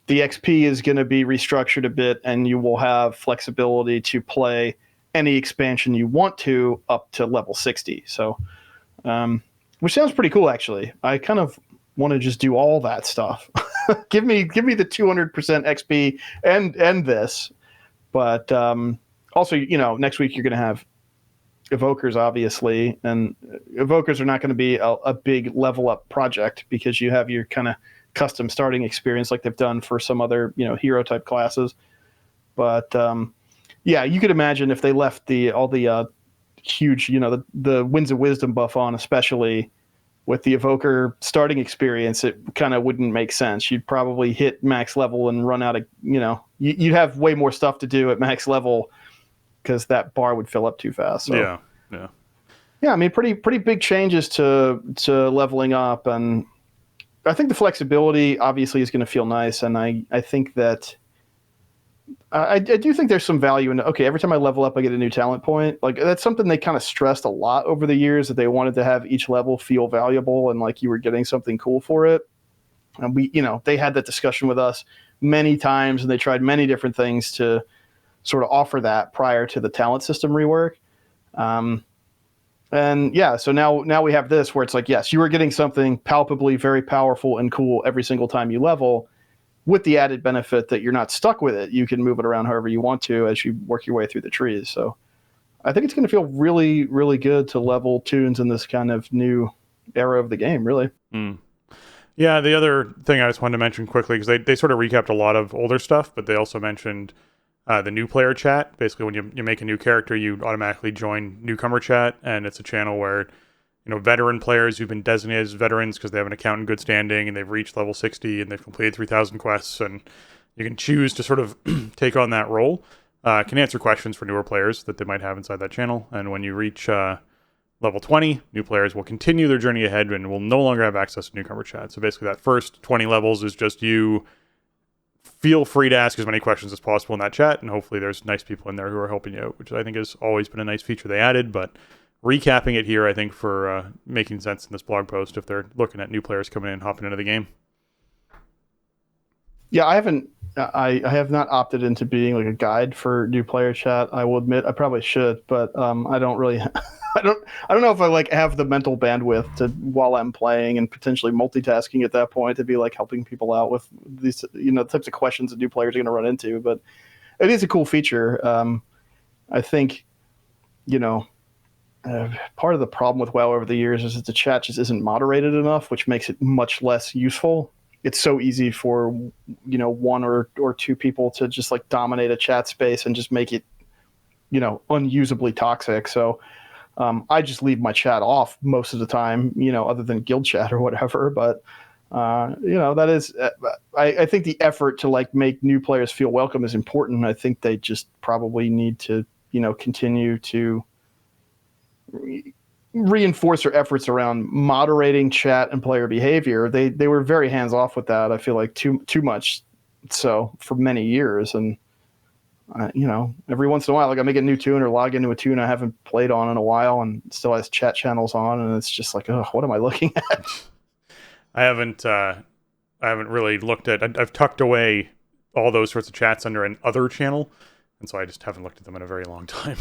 the XP is going to be restructured a bit, and you will have flexibility to play any expansion you want to up to level 60. So, which sounds pretty cool, actually. I kind of want to just do all that stuff. give me the 200% XP and this. But also, next week you're going to have Evokers, obviously, and Evokers are not going to be a big level up project because you have your kind of custom starting experience like they've done for some other, hero type classes. But yeah, you could imagine if they left all the huge, the Winds of Wisdom buff on, especially with the Evoker starting experience, it kind of wouldn't make sense. You'd probably hit max level and run out of, you'd have way more stuff to do at max level because that bar would fill up too fast. So, yeah. I mean, pretty big changes to leveling up, and I think the flexibility obviously is going to feel nice, and I think that I do think there's some value in, okay, every time I level up, I get a new talent point. Like, that's something they kind of stressed a lot over the years, that they wanted to have each level feel valuable and like you were getting something cool for it. And they had that discussion with us many times, and they tried many different things to sort of offer that prior to the talent system rework. And yeah, so now we have this where it's like, yes, you are getting something palpably very powerful and cool every single time you level, with the added benefit that you're not stuck with it. You can move it around however you want to as you work your way through the trees. So I think it's going to feel really, really good to level tunes in this kind of new era of the game, really. Yeah, the other thing I just wanted to mention quickly, because they sort of recapped a lot of older stuff, but they also mentioned the new player chat. Basically, when you make a new character, you automatically join newcomer chat, and it's a channel where veteran players who've been designated as veterans because they have an account in good standing and they've reached level 60 and they've completed 3,000 quests, and you can choose to sort of take on that role. Can answer questions for newer players that they might have inside that channel. And when you reach level 20, new players will continue their journey ahead and will no longer have access to newcomer chat. So basically that first 20 levels is just you feel free to ask as many questions as possible in that chat, and hopefully there's nice people in there who are helping you out, which I think has always been a nice feature they added. But recapping it here, I think, for making sense in this blog post if they're looking at new players coming in, hopping into the game. Yeah, I have not opted into being like a guide for new player chat. I will admit I probably should, but I don't really. I don't know if I like have the mental bandwidth to, while I'm playing and potentially multitasking at that point, to be like helping people out with these types of questions that new players are going to run into. But it is a cool feature. I think part of the problem with WoW over the years is that the chat just isn't moderated enough, which makes it much less useful. It's so easy for one or two people to just like dominate a chat space and just make it unusably toxic. So I just leave my chat off most of the time, other than guild chat or whatever. But that is I think the effort to like make new players feel welcome is important. I think they just probably need to continue to reinforce their efforts around moderating chat and player behavior. They were very hands off with that. I feel like too much so for many years. And every once in a while, like I make a new tune or log into a tune I haven't played on in a while and still has chat channels on, and it's just like, oh, what am I looking at? I haven't really looked at. I've tucked away all those sorts of chats under an other channel and so I just haven't looked at them in a very long time.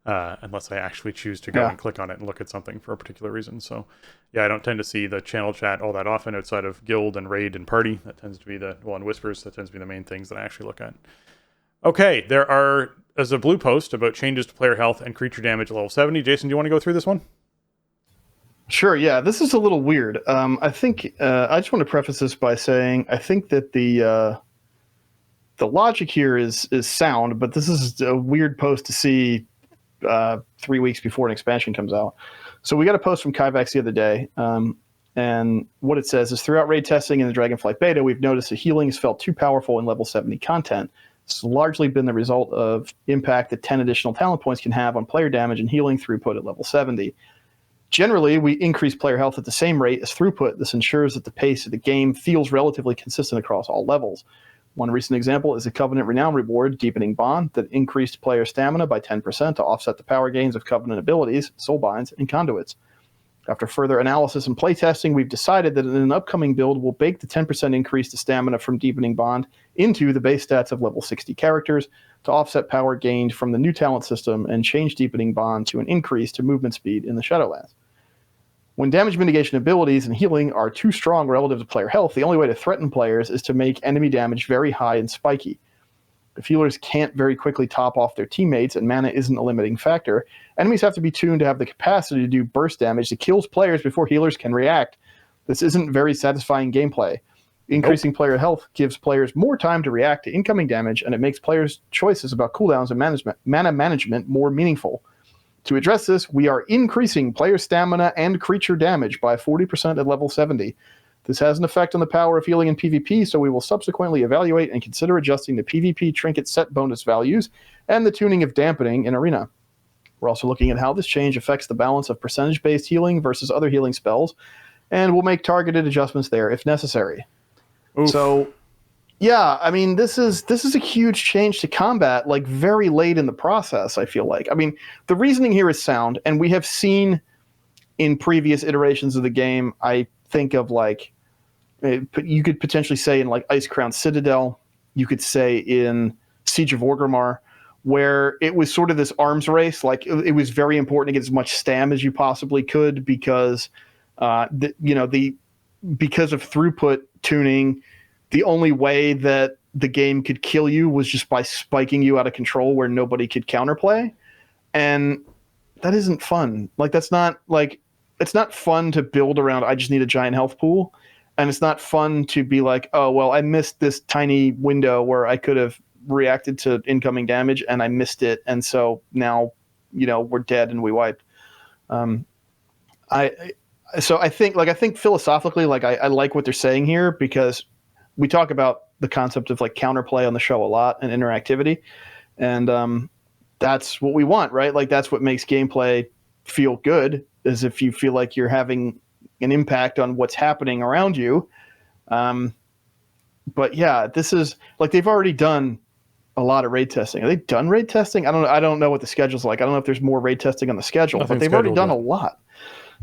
Unless I actually choose to go and click on it and look at something for a particular reason. So, yeah, I don't tend to see the channel chat all that often outside of guild and raid and party. That tends to be and whispers, that tends to be the main things that I actually look at. Okay, there's a blue post about changes to player health and creature damage at level 70. Jason, do you want to go through this one? Sure, yeah. This is a little weird. I think I just want to preface this by saying I think that the logic here is sound, but this is a weird post to see 3 weeks before an expansion comes out. So we got a post from Kyvax the other day, and what it says is, throughout raid testing in the Dragonflight beta, we've noticed that healing has felt too powerful in level 70 content. It's largely been the result of impact that 10 additional talent points can have on player damage and healing throughput at level 70. Generally, we increase player health at the same rate as throughput. This ensures that the pace of the game feels relatively consistent across all levels. One recent example is the Covenant Renown reward, Deepening Bond, that increased player stamina by 10% to offset the power gains of Covenant abilities, Soulbinds, and Conduits. After further analysis and playtesting, we've decided that in an upcoming build, we'll bake the 10% increase to stamina from Deepening Bond into the base stats of level 60 characters to offset power gained from the new talent system and change Deepening Bond to an increase to movement speed in the Shadowlands. When damage mitigation abilities and healing are too strong relative to player health, the only way to threaten players is to make enemy damage very high and spiky. If healers can't very quickly top off their teammates and mana isn't a limiting factor, enemies have to be tuned to have the capacity to do burst damage that kills players before healers can react. This isn't very satisfying gameplay. Increasing player health gives players more time to react to incoming damage, and it makes players' choices about cooldowns and mana management more meaningful. To address this, we are increasing player stamina and creature damage by 40% at level 70. This has an effect on the power of healing in PvP, so we will subsequently evaluate and consider adjusting the PvP trinket set bonus values and the tuning of dampening in Arena. We're also looking at how this change affects the balance of percentage-based healing versus other healing spells, and we'll make targeted adjustments there if necessary. Oof. So, yeah, I mean, this is a huge change to combat, like, very late in the process, I feel like. I mean, the reasoning here is sound, and we have seen in previous iterations of the game, I think of, like, you could potentially say in, like, Icecrown Citadel, you could say in Siege of Orgrimmar, where it was sort of this arms race. Like, it was very important to get as much stam as you possibly could because, because of throughput tuning, the only way that the game could kill you was just by spiking you out of control where nobody could counterplay. And that isn't fun. Like, that's not, like, it's not fun to build around, I just need a giant health pool. And it's not fun to be like, oh, well, I missed this tiny window where I could have reacted to incoming damage and I missed it. And so now, we're dead and we wiped. I think philosophically, like, I like what they're saying here because we talk about the concept of, like, counterplay on the show a lot and interactivity. And that's what we want, right? Like, that's what makes gameplay feel good, is if you feel like you're having an impact on what's happening around you. But yeah, this is, like, they've already done a lot of raid testing. Are they done raid testing? I don't know what the schedule's like. I don't know if there's more raid testing on the schedule, but they've already done a lot.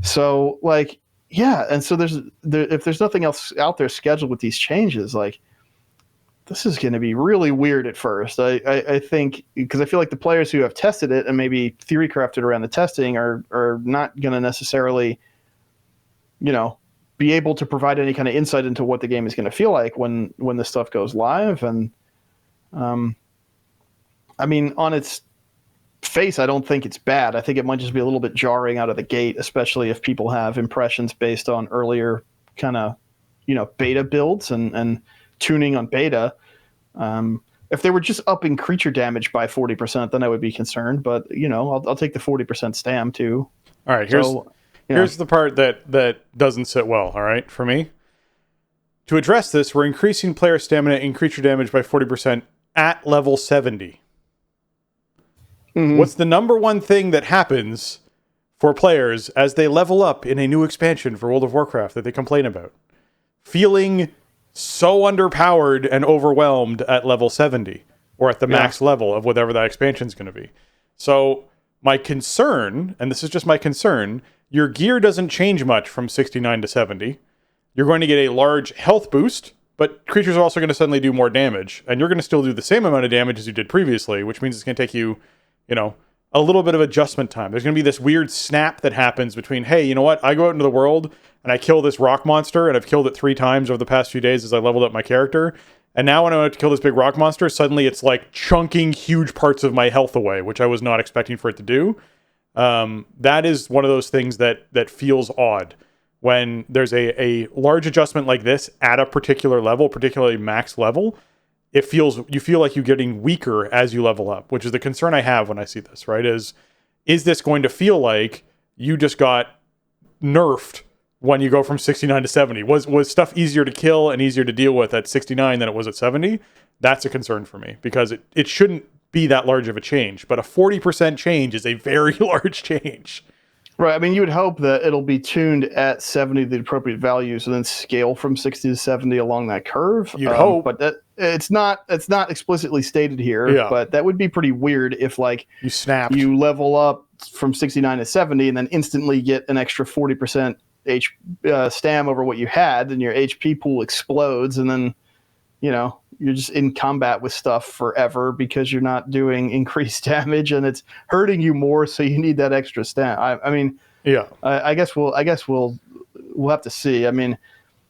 So, like, yeah, and so if there's nothing else out there scheduled with these changes, like, this is going to be really weird at first. I think, because I feel like the players who have tested it and maybe theory crafted around the testing are not going to necessarily, be able to provide any kind of insight into what the game is going to feel like when this stuff goes live. And I mean, on its face, I don't think it's bad. I think it might just be a little bit jarring out of the gate, especially if people have impressions based on earlier kind of, beta builds and tuning on beta. If they were just upping creature damage by 40%, then I would be concerned. But, I'll take the 40% stam too. All right, here's the part that doesn't sit well, all right, for me. To address this, we're increasing player stamina and creature damage by 40% at level 70. Mm-hmm. What's the number one thing that happens for players as they level up in a new expansion for World of Warcraft that they complain about? Feeling so underpowered and overwhelmed at level 70, or at the max level of whatever that expansion is going to be. So my concern, and this is just my concern, your gear doesn't change much from 69 to 70. You're going to get a large health boost but creatures are also going to suddenly do more damage, and you're going to still do the same amount of damage as you did previously, which means it's going to take you, a little bit of adjustment time. There's going to be this weird snap that happens between, hey, you know what? I go out into the world and I kill this rock monster, and I've killed it 3 times over the past few days as I leveled up my character. And now when I want to kill this big rock monster, suddenly it's like chunking huge parts of my health away, which I was not expecting for it to do. That is one of those things that feels odd when there's a large adjustment like this at a particular level, particularly max level. You feel like you're getting weaker as you level up, which is the concern I have when I see this, right? Is this going to feel like you just got nerfed when you go from 69 to 70? Was stuff easier to kill and easier to deal with at 69 than it was at 70? That's a concern for me, because it shouldn't be that large of a change, but a 40% change is a very large change. Right. I mean, you would hope that it'll be tuned at 70, the appropriate values, and then scale from 60 to 70 along that curve. You'd hope. But it's not explicitly stated here. Yeah. But that would be pretty weird if, like, you level up from 69 to 70 and then instantly get an extra 40% stam over what you had, and your HP pool explodes, and then, you're just in combat with stuff forever because you're not doing increased damage, and it's hurting you more, so you need that extra stam. I mean, yeah. I guess we'll have to see. I mean,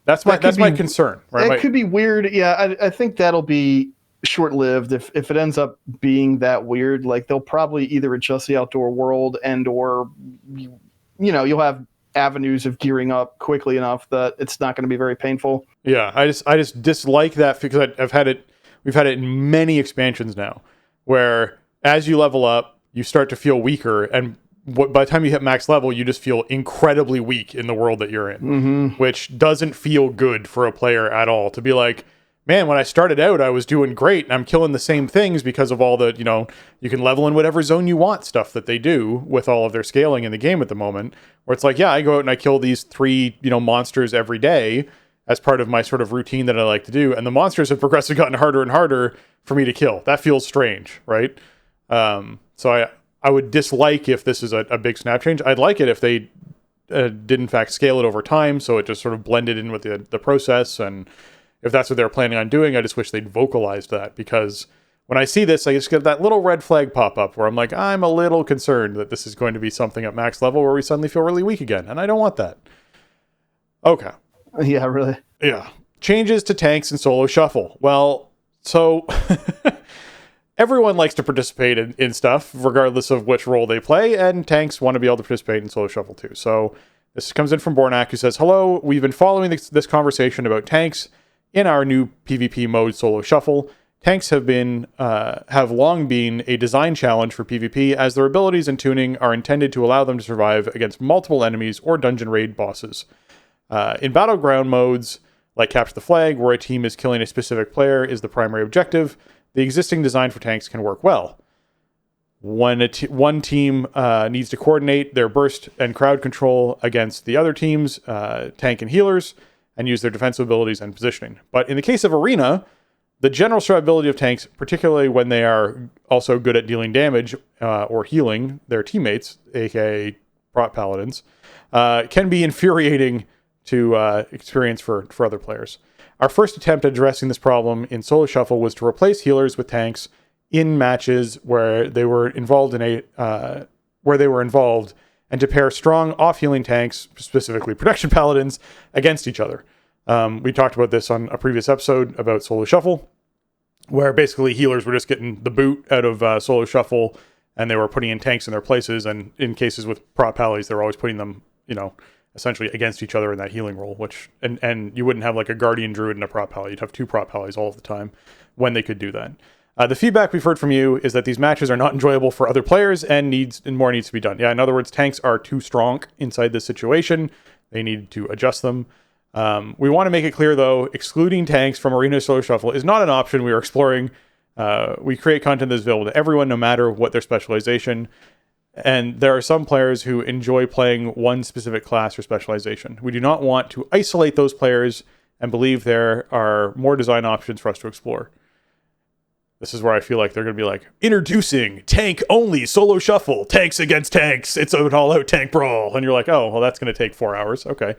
that's my concern. Right? It could be weird. Yeah, I think that'll be short-lived if it ends up being that weird. Like, they'll probably either adjust the outdoor world or you'll have avenues of gearing up quickly enough that it's not going to be very painful. Yeah, I just dislike that, because we've had it in many expansions now, where as you level up, you start to feel weaker, and by the time you hit max level, you just feel incredibly weak in the world that you're in, which doesn't feel good for a player at all. To be like, man, when I started out, I was doing great, and I'm killing the same things because of all the, you can level in whatever zone you want stuff that they do with all of their scaling in the game at the moment, where it's like, yeah, I go out and I kill these 3, monsters every day as part of my sort of routine that I like to do, and the monsters have progressively gotten harder and harder for me to kill. That feels strange, right? So I would dislike if this is a big snap change. I'd like it if they did in fact scale it over time, so it just sort of blended in with the process, and if that's what they're planning on doing, I just wish they'd vocalized that, because when I see this, I just get that little red flag pop up where I'm like, I'm a little concerned that this is going to be something at max level where we suddenly feel really weak again, and I don't want that. Okay. Yeah, really. Yeah. Changes to tanks and solo shuffle. Well, so everyone likes to participate in stuff, regardless of which role they play, and tanks want to be able to participate in solo shuffle too. So this comes in from Bornak, who says, hello, we've been following this conversation about tanks in our new PvP mode solo shuffle. Tanks have long been a design challenge for PvP, as their abilities and tuning are intended to allow them to survive against multiple enemies or dungeon raid bosses. In battleground modes, like Capture the Flag, where a team is killing a specific player is the primary objective, the existing design for tanks can work well. When one team needs to coordinate their burst and crowd control against the other team's tank and healers, and use their defensive abilities and positioning. But in the case of Arena, the general survivability of tanks, particularly when they are also good at dealing damage or healing their teammates, aka prot paladins, can be infuriating to experience for other players. Our first attempt at addressing this problem in Solo Shuffle was to replace healers with tanks in matches where they were involved and to pair strong off-healing tanks, specifically Protection Paladins, against each other. We talked about this on a previous episode about Solo Shuffle, where basically healers were just getting the boot out of Solo Shuffle, and they were putting in tanks in their places, and in cases with Prot Pallies, they were always putting them, essentially against each other in that healing role, which, and you wouldn't have like a Guardian Druid and a Prot Pally, you'd have 2 Prot Pallies all of the time when they could do that. The feedback we've heard from you is that these matches are not enjoyable for other players and more needs to be done. Yeah, in other words, tanks are too strong inside this situation. They need to adjust them. We want to make it clear, though, excluding tanks from Arena Solo Shuffle is not an option we are exploring. We create content that is available to everyone, no matter what their specialization. And there are some players who enjoy playing one specific class or specialization. We do not want to isolate those players and believe there are more design options for us to explore. This is where I feel like they're going to be like, introducing tank only solo shuffle, tanks against tanks. It's an all out tank brawl. And you're like, oh, well, that's going to take 4 hours. Okay.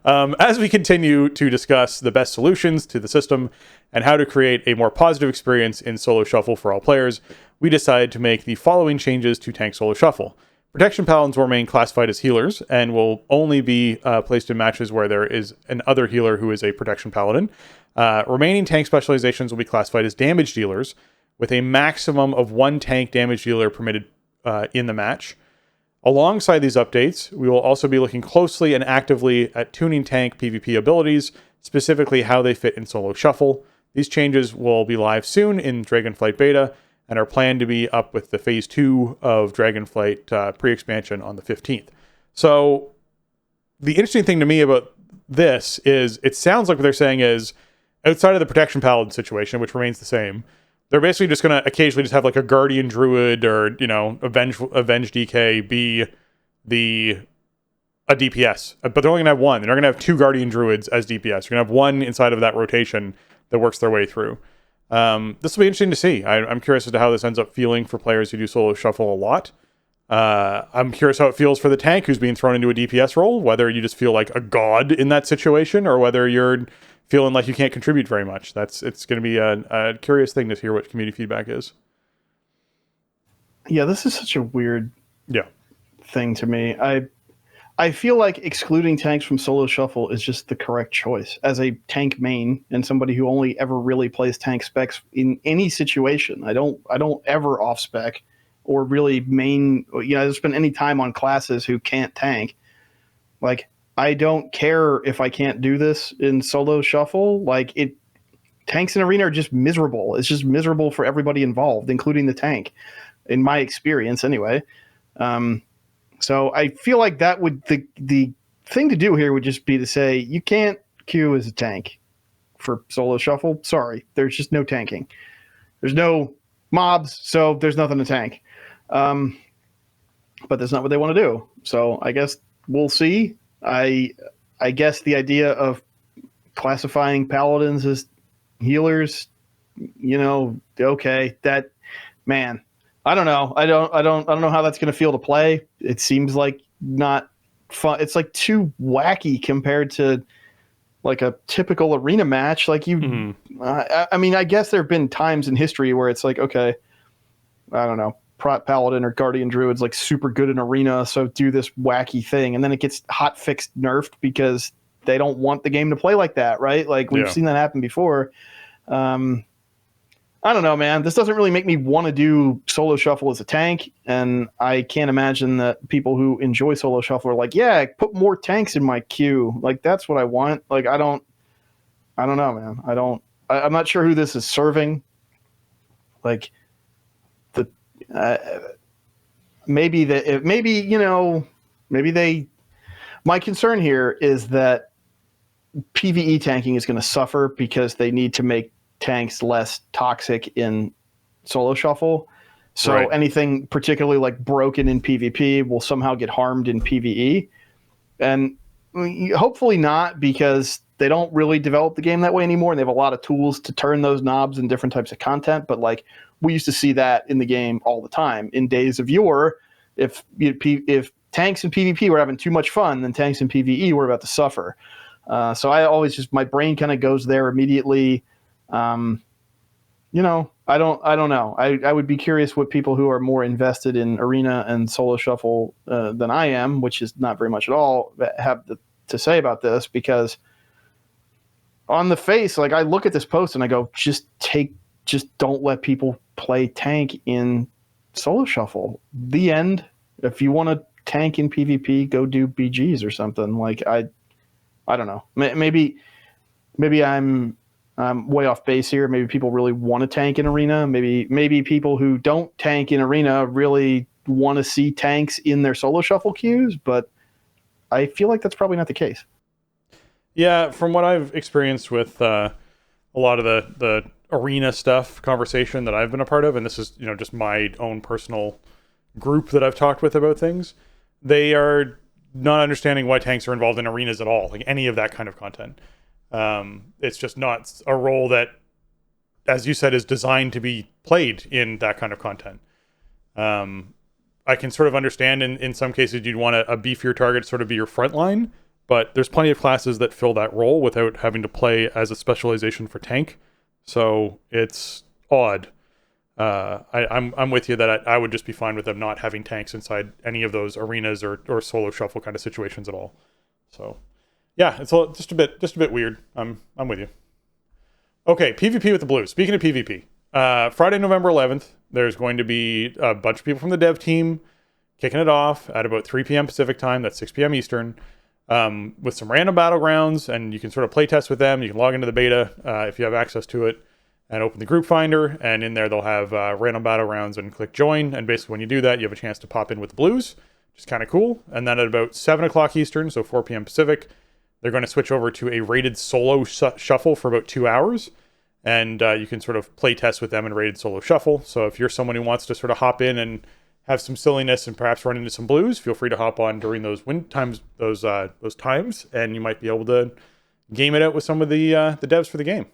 As we continue to discuss the best solutions to the system and how to create a more positive experience in solo shuffle for all players, we decided to make the following changes to tank solo shuffle. Protection paladins will remain classified as healers and will only be placed in matches where there is an other healer who is a protection paladin. Remaining tank specializations will be classified as damage dealers, with a maximum of 1 tank damage dealer permitted in the match. Alongside these updates, we will also be looking closely and actively at tuning tank PvP abilities, specifically how they fit in solo shuffle. These changes will be live soon in Dragonflight Beta and are planned to be up with the Phase 2 of Dragonflight pre-expansion on the 15th. So the interesting thing to me about this is it sounds like what they're saying is, outside of the Protection Paladin situation, which remains the same, they're basically just going to occasionally just have like a Guardian Druid or, you know, Avenge DK be a DPS. But they're only going to have one. They're not going to have 2 Guardian Druids as DPS. You're going to have one inside of that rotation that works their way through. This will be interesting to see. I'm curious as to how this ends up feeling for players who do solo shuffle a lot. I'm curious how it feels for the tank who's being thrown into a DPS role, whether you just feel like a god in that situation or whether you're feeling like you can't contribute very much. It's going to be a curious thing to hear what community feedback is. Yeah, this is such a weird Yeah. thing to me. I feel like excluding tanks from solo shuffle is just the correct choice. As a tank main and somebody who only ever really plays tank specs in any situation, I don't ever off spec or really main. You know, I don't spend any time on classes who can't tank. Like, I don't care if I can't do this in solo shuffle. Like, tanks in arena are just miserable. It's just miserable for everybody involved, including the tank, in my experience anyway. So I feel like that would the thing to do here would just be to say you can't queue as a tank for solo shuffle. Sorry, there's just no tanking. There's no mobs, so there's nothing to tank. But that's not what they want to do. So I guess we'll see. I guess the idea of classifying paladins as healers, you know, okay, that, man, I don't know. I don't know how that's going to feel to play. It seems like not fun. It's like too wacky compared to like a typical arena match. Like you, I mean, I guess there have been times in history where it's like, okay, I don't know, Paladin or Guardian Druid's like super good in arena, so do this wacky thing, and then it gets hot fixed nerfed because they don't want the game to play like that, right? Like we've seen that happen before. I don't know, man. This doesn't really make me want to do solo shuffle as a tank, and I can't imagine that people who enjoy solo shuffle are like, yeah, put more tanks in my queue. Like that's what I want. Like I don't know, man. I'm not sure who this is serving. Like maybe my concern here is that PvE tanking is going to suffer because they need to make tanks less toxic in solo shuffle. So anything particularly like broken in PvP will somehow get harmed in PvE. And hopefully not, because they don't really develop the game that way anymore, and they have a lot of tools to turn those knobs in different types of content. But like we used to see that in the game all the time in days of yore. If tanks in PvP were having too much fun, then tanks in PvE were about to suffer. So I always just, my brain kind of goes there immediately. You know, I don't know. I would be curious what people who are more invested in arena and solo shuffle than I am, which is not very much at all, have to say about this, because on the face, like I look at this post and I go, just don't let people play tank in solo shuffle. The end. If you want to tank in PvP, go do BGs or something. Like I don't know. Maybe I'm way off base here. Maybe people really want to tank in arena. Maybe people who don't tank in arena really want to see tanks in their solo shuffle queues, but I feel like that's probably not the case. Yeah, from what I've experienced with a lot of the arena stuff conversation that I've been a part of, and this is, you know, just my own personal group that I've talked with about things, they are not understanding why tanks are involved in arenas at all, like any of that kind of content. It's just not a role that as you said, is designed to be played in that kind of content. I can sort of understand in some cases you'd want a beefier target to sort of be your front line, but there's plenty of classes that fill that role without having to play as a specialization for tank. So it's odd. I'm with you that I would just be fine with them not having tanks inside any of those arenas or solo shuffle kind of situations at all. So yeah, it's just a bit weird. I'm with you. Okay, PvP with the Blues. Speaking of PvP, Friday, November 11th, there's going to be a bunch of people from the dev team kicking it off at about 3 p.m. Pacific time. That's 6 p.m. Eastern, with some random battlegrounds, and you can sort of play test with them. You can log into the beta if you have access to it, and open the group finder, and in there they'll have random battlegrounds, and click join. And basically, when you do that, you have a chance to pop in with the Blues, which is kind of cool. And then at about 7 o'clock Eastern, so 4 p.m. Pacific, they're going to switch over to a rated solo shuffle for about 2 hours. And you can sort of play test with them in rated solo shuffle. So if you're someone who wants to sort of hop in and have some silliness and perhaps run into some Blues, feel free to hop on during those times, and you might be able to game it out with some of the devs for the game.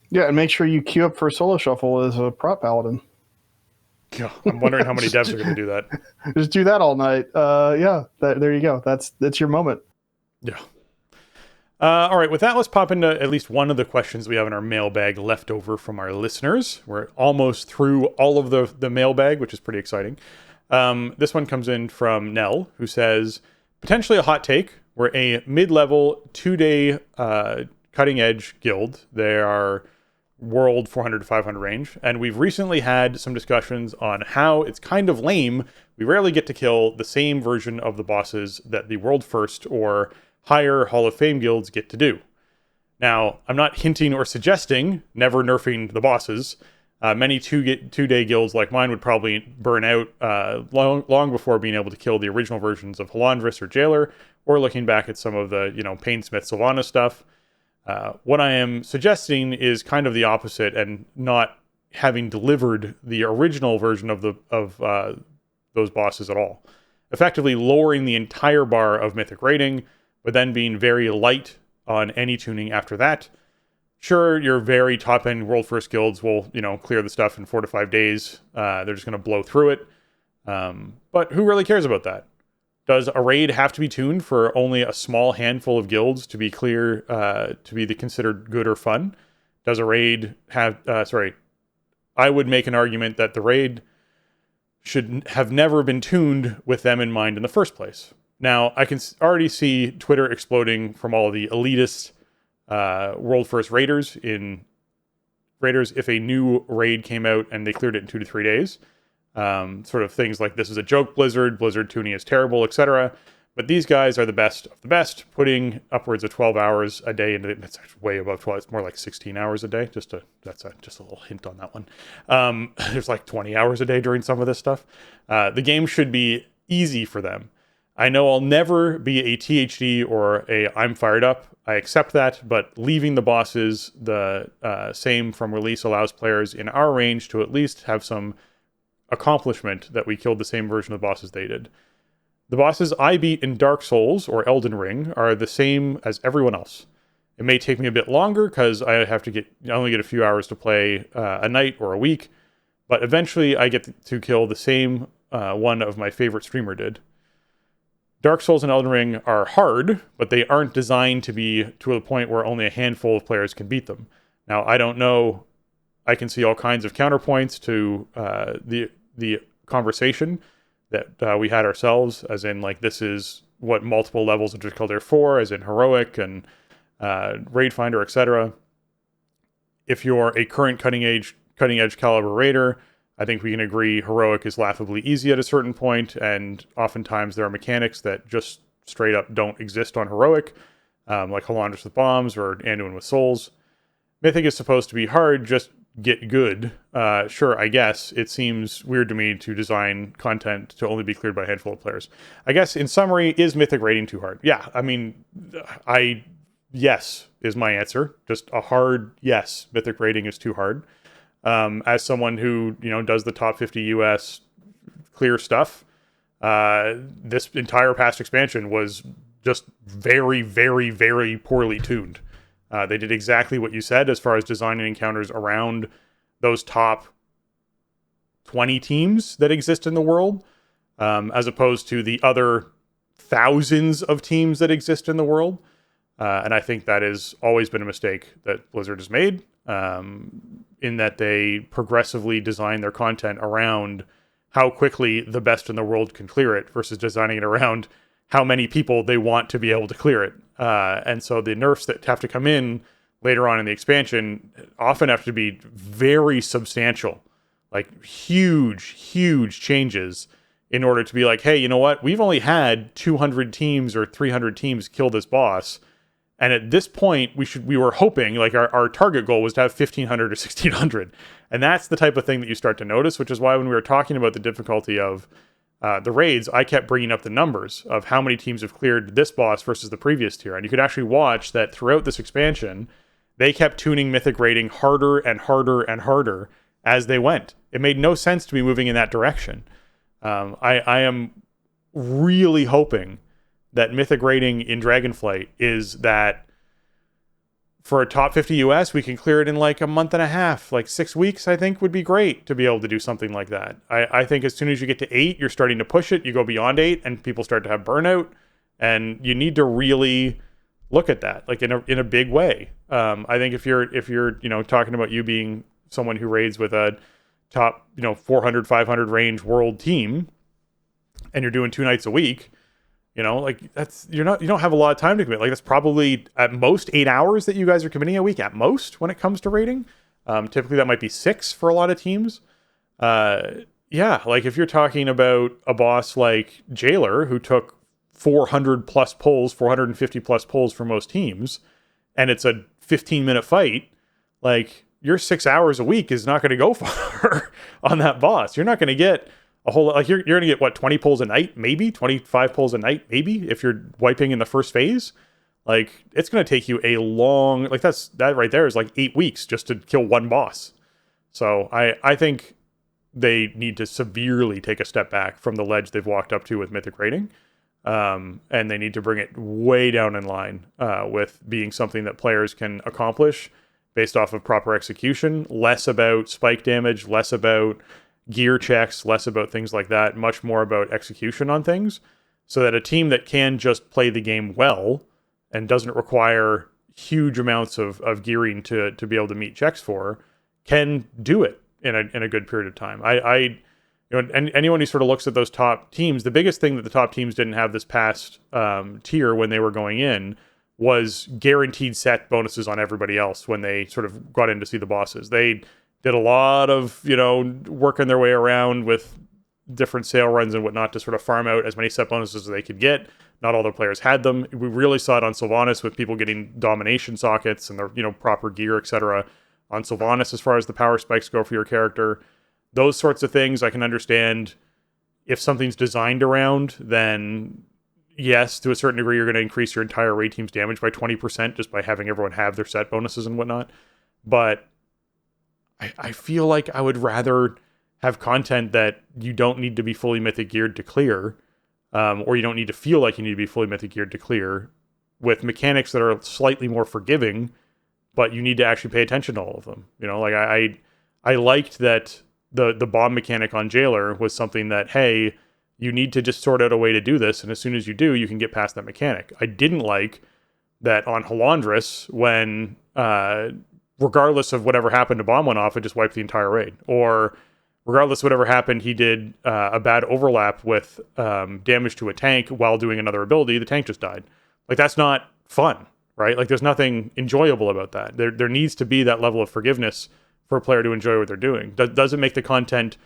Yeah, and make sure you queue up for solo shuffle as a prop paladin. Yeah, I'm wondering how many devs are going to do that. Just do that all night. There you go. That's your moment. Yeah. All right, with that, let's pop into at least one of the questions we have in our mailbag left over from our listeners. We're almost through all of the mailbag, which is pretty exciting. This one comes in from Nell, who says, potentially a hot take. We're a mid-level 2-day cutting-edge guild. They are world 400 to 500 range, and we've recently had some discussions on how it's kind of lame. We rarely get to kill the same version of the bosses that the world first or higher Hall of Fame guilds get to do. Now, I'm not hinting or suggesting never nerfing the bosses. Many two-day guilds like mine would probably burn out long before being able to kill the original versions of Halandris or Jailer, or looking back at some of the Painsmith Sylvanas stuff. What I am suggesting is kind of the opposite, and not having delivered the original version of those bosses at all. Effectively lowering the entire bar of mythic rating, but then being very light on any tuning after that. Sure, your very top-end world first guilds will, clear the stuff in 4 to 5 days. They're just going to blow through it. But who really cares about that? Does a raid have to be tuned for only a small handful of guilds to be clear, to be considered good or fun? Does a raid have... I would make an argument that the raid should have never been tuned with them in mind in the first place. Now, I can already see Twitter exploding from all of the elitist world first raiders if a new raid came out and they cleared it in 2 to 3 days. Sort of things like, this is a joke Blizzard tuning is terrible, etc. But these guys are the best of the best, putting upwards of 12 hours a day into it. It's actually way above 12. It's more like 16 hours a day. Just a little hint on that one. There's like 20 hours a day during some of this stuff. The game should be easy for them. I know I'll never be a THD or I'm fired up. I accept that, but leaving the bosses the same from release allows players in our range to at least have some accomplishment that we killed the same version of the bosses they did. The bosses I beat in Dark Souls or Elden Ring are the same as everyone else. It may take me a bit longer because I only get a few hours to play a night or a week, but eventually I get to kill the same one of my favorite streamer did. Dark Souls and Elden Ring are hard, but they aren't designed to be to a point where only a handful of players can beat them. Now, I don't know. I can see all kinds of counterpoints to the conversation that we had ourselves, as in, like, this is what multiple levels of difficulty are for, as in heroic and raid finder, etc. If you're a current cutting edge caliber raider, I think we can agree heroic is laughably easy at a certain point, and oftentimes there are mechanics that just straight up don't exist on heroic, like Halandris with bombs or Anduin with souls. Mythic is supposed to be hard, just get good. Sure, I guess. It seems weird to me to design content to only be cleared by a handful of players. I guess, in summary, is Mythic rating too hard? Yeah, I mean, yes is my answer. Just a hard yes. Mythic rating is too hard. As someone who, does the top 50 US clear stuff, this entire past expansion was just very, very, very poorly tuned. They did exactly what you said as far as designing encounters around those top 20 teams that exist in the world, as opposed to the other thousands of teams that exist in the world. And I think that has always been a mistake that Blizzard has made, in that they progressively design their content around how quickly the best in the world can clear it versus designing it around how many people they want to be able to clear it. And so the nerfs that have to come in later on in the expansion often have to be very substantial, like huge changes in order to be like, hey, you know what? We've only had 200 teams or 300 teams kill this boss. And at this point, we were hoping, like our target goal was to have 1,500 or 1,600. And that's the type of thing that you start to notice, which is why when we were talking about the difficulty of the raids, I kept bringing up the numbers of how many teams have cleared this boss versus the previous tier. And you could actually watch that throughout this expansion, they kept tuning Mythic rating harder and harder and harder as they went. It made no sense to be moving in that direction. I am really hoping that Mythic rating in Dragonflight is that for a top 50 US, we can clear it in like a month and a half, like 6 weeks, I think would be great to be able to do something like that. I think as soon as you get to 8, you're starting to push it, you go beyond 8 and people start to have burnout, and you need to really look at that like in a big way. I think if you're, talking about you being someone who raids with a top, 400, 500 range world team and you're doing 2 nights a week, that's, you don't have a lot of time to commit. Like that's probably at most 8 hours that you guys are committing a week at most when it comes to raiding. Typically that might be 6 for a lot of teams. Like if you're talking about a boss like Jailer who took 400 plus pulls, 450 plus pulls for most teams, and it's a 15-minute fight, like your 6 hours a week is not going to go far on that boss. You're not going to get a whole lot. Like you're going to get what, 20 pulls a night, maybe 25 pulls a night, maybe if you're wiping in the first phase. Like it's going to take you a long, like that right there is like 8 weeks just to kill one boss. So I think they need to severely take a step back from the ledge they've walked up to with Mythic rating. And they need to bring it way down in line with being something that players can accomplish based off of proper execution, less about spike damage, less about gear checks, less about things like that, much more about execution on things, so that a team that can just play the game well and doesn't require huge amounts of gearing to be able to meet checks for can do it in a good period of time. And anyone who sort of looks at those top teams, the biggest thing that the top teams didn't have this past tier when they were going in was guaranteed set bonuses on everybody else when they sort of got in to see the bosses. They did a lot of, working their way around with different sale runs and whatnot to sort of farm out as many set bonuses as they could get. Not all their players had them. We really saw it on Sylvanas with people getting domination sockets and their, proper gear, etc. on Sylvanas as far as the power spikes go for your character. Those sorts of things I can understand. If something's designed around, then yes, to a certain degree, you're going to increase your entire raid team's damage by 20% just by having everyone have their set bonuses and whatnot. But I feel like I would rather have content that you don't need to be fully mythic geared to clear, or you don't need to feel like you need to be fully mythic geared to clear, with mechanics that are slightly more forgiving, but you need to actually pay attention to all of them. Like I liked that the bomb mechanic on Jailer was something that, hey, you need to just sort out a way to do this, and as soon as you do, you can get past that mechanic. I didn't like that on Halandris when, regardless of whatever happened, a bomb went off, it just wiped the entire raid. Or regardless of whatever happened, he did a bad overlap with damage to a tank while doing another ability, the tank just died. Like, that's not fun, right? Like, there's nothing enjoyable about that. There needs to be that level of forgiveness for a player to enjoy what they're doing. Does it make the content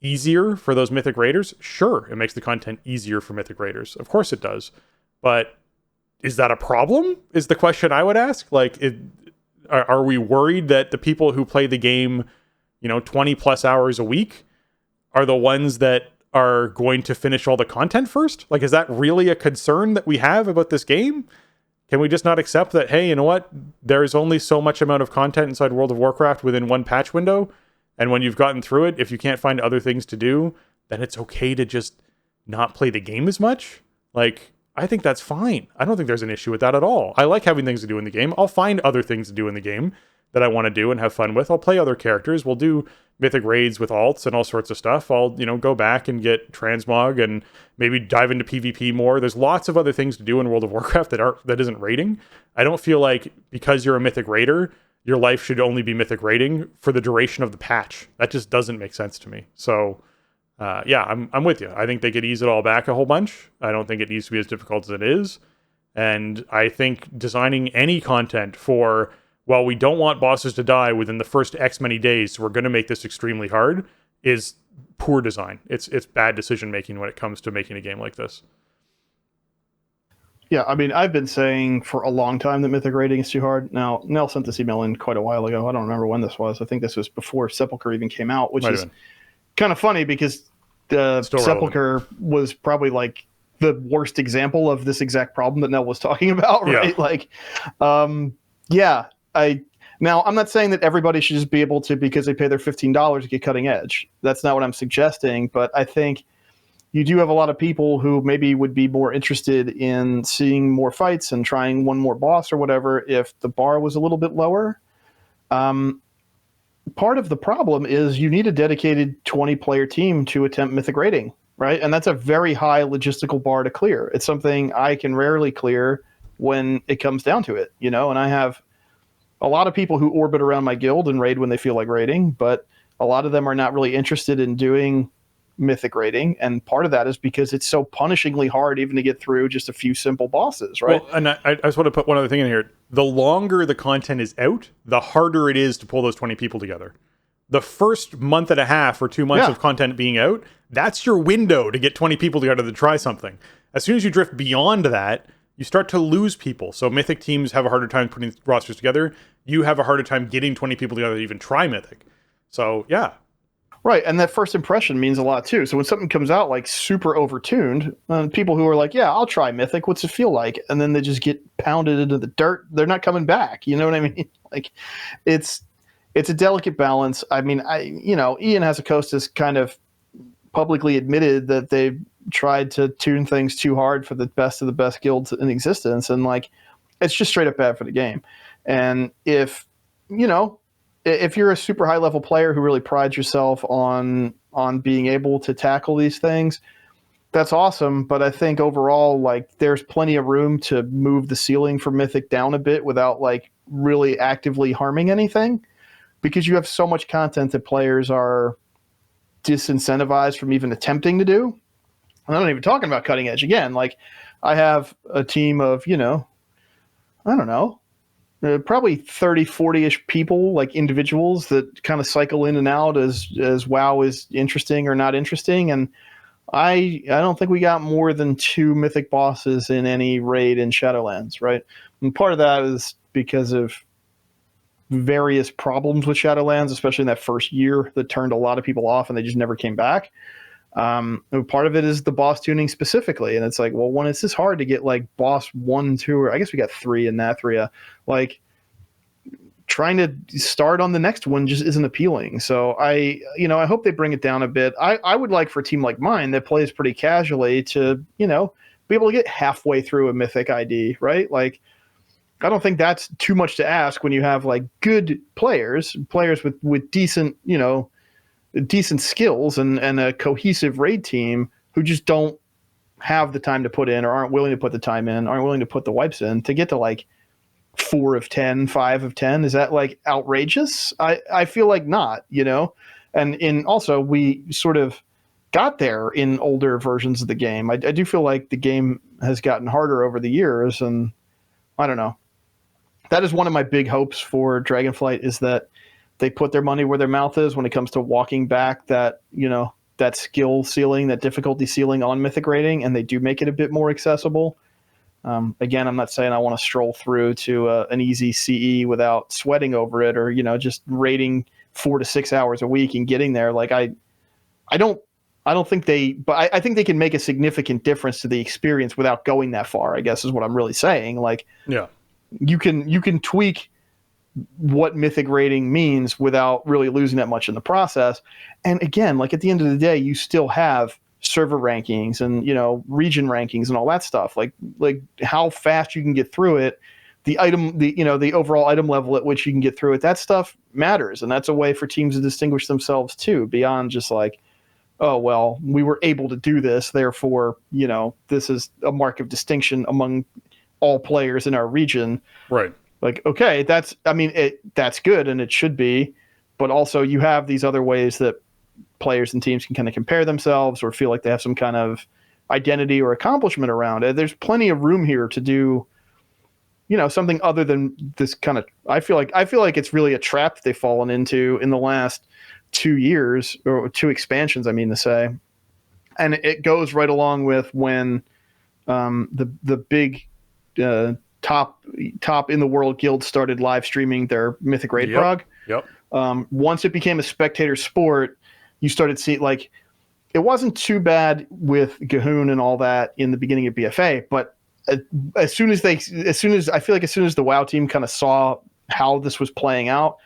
easier for those Mythic Raiders? Sure, it makes the content easier for Mythic Raiders. Of course it does. But is that a problem? Is the question I would ask. Like, are we worried that the people who play the game, 20 plus hours a week are the ones that are going to finish all the content first? Like, is that really a concern that we have about this game? Can we just not accept that, hey, you know what? There's only so much amount of content inside World of Warcraft within one patch window. And when you've gotten through it, if you can't find other things to do, then it's okay to just not play the game as much. Like, I think that's fine. I don't think there's an issue with that at all. I like having things to do in the game. I'll find other things to do in the game that I want to do and have fun with. I'll play other characters. We'll do mythic raids with alts and all sorts of stuff. I'll, go back and get transmog and maybe dive into PvP more. There's lots of other things to do in World of Warcraft that isn't raiding. I don't feel like because you're a mythic raider, your life should only be mythic raiding for the duration of the patch. That just doesn't make sense to me. So I'm with you. I think they could ease it all back a whole bunch. I don't think it needs to be as difficult as it is. And I think designing any content for, well, we don't want bosses to die within the first X many days, so we're going to make this extremely hard, is poor design. It's bad decision making when it comes to making a game like this. Yeah, I mean, I've been saying for a long time that mythic raiding is too hard. Now, Nell sent this email in quite a while ago. I don't remember when this was. I think this was before Sepulchre even came out, which is kind of funny because the Sepulchre was probably like the worst example of this exact problem that Nell was talking about, right? Yeah. Now, I'm not saying that everybody should just be able to, because they pay their $15, to get cutting edge. That's not what I'm suggesting, but I think you do have a lot of people who maybe would be more interested in seeing more fights and trying one more boss or whatever if the bar was a little bit lower. Part of the problem is you need a dedicated 20-player team to attempt mythic raiding, right? And that's a very high logistical bar to clear. It's something I can rarely clear when it comes down to it, and I have a lot of people who orbit around my guild and raid when they feel like raiding, but a lot of them are not really interested in doing mythic raiding, and part of that is because it's so punishingly hard even to get through just a few simple bosses, right? Well, and I just want to put one other thing in here. The longer the content is out, the harder it is to pull those 20 people together. The first month and a half or 2 months of content being out, that's your window to get 20 people together to try something. As soon as you drift beyond that, you start to lose people. So mythic teams have a harder time putting rosters together. You have a harder time getting 20 people together to even try mythic. So, yeah. Right, and that first impression means a lot too. So when something comes out like super overtuned, people who are like, yeah, I'll try mythic, what's it feel like? And then they just get pounded into the dirt, they're not coming back. You know what I mean? Like, it's a delicate balance. I mean, Ian Hazzikostas has kind of publicly admitted that they've tried to tune things too hard for the best of the best guilds in existence, and like, it's just straight up bad for the game. And if you're a super high level player who really prides yourself on being able to tackle these things, that's awesome. But I think overall, like, there's plenty of room to move the ceiling for mythic down a bit without like really actively harming anything, because you have so much content that players are disincentivized from even attempting to do. And I'm not even talking about cutting edge again. Like, I have a team of, I don't know, probably 30, 40-ish people, like individuals that kind of cycle in and out as WoW is interesting or not interesting. And I don't think we got more than 2 mythic bosses in any raid in Shadowlands, right? And part of that is because of various problems with Shadowlands, especially in that first year, that turned a lot of people off and they just never came back. Part of it is the boss tuning specifically, and it's like, well, when it's this hard to get like boss 1, 2, or I guess we got 3 in Nathria, like trying to start on the next one just isn't appealing. So I hope they bring it down a bit. I would like for a team like mine that plays pretty casually to, be able to get halfway through a mythic ID, right? Like, I don't think that's too much to ask when you have like good players with decent, decent skills and a cohesive raid team who just don't have the time to put in, or aren't willing to put the time in, aren't willing to put the wipes in to get to like 4 of 10, 5 of 10. Is that like outrageous? I feel like not, and also we sort of got there in older versions of the game. I do feel like the game has gotten harder over the years, and I don't know. That is one of my big hopes for Dragonflight, is that they put their money where their mouth is when it comes to walking back that, that skill ceiling, that difficulty ceiling on mythic raiding, and they do make it a bit more accessible. Again, I'm not saying I want to stroll through to an easy CE without sweating over it, or, just raiding 4 to 6 hours a week and getting there. Like, I don't think I think they can make a significant difference to the experience without going that far, I guess is what I'm really saying. Like, yeah, you can tweak what mythic raiding means without really losing that much in the process. And again, like, at the end of the day, you still have server rankings and, region rankings and all that stuff. Like how fast you can get through it, the overall item level at which you can get through it, that stuff matters. And that's a way for teams to distinguish themselves too, beyond just like, oh, well, we were able to do this, therefore, this is a mark of distinction among all players in our region. Right. Like, okay, that's good and it should be, but also you have these other ways that players and teams can kind of compare themselves or feel like they have some kind of identity or accomplishment around it. There's plenty of room here to do, something other than this kind of, I feel like it's really a trap that they've fallen into in the last 2 years, or 2 expansions, I mean to say. And it goes right along with when the big top in the world guilds started live streaming their Mythic Raid prog. Yep. Once it became a spectator sport, you started seeing, like, it wasn't too bad with Gahun and all that in the beginning of BFA, but as soon as the WoW team kind of saw how this was playing out,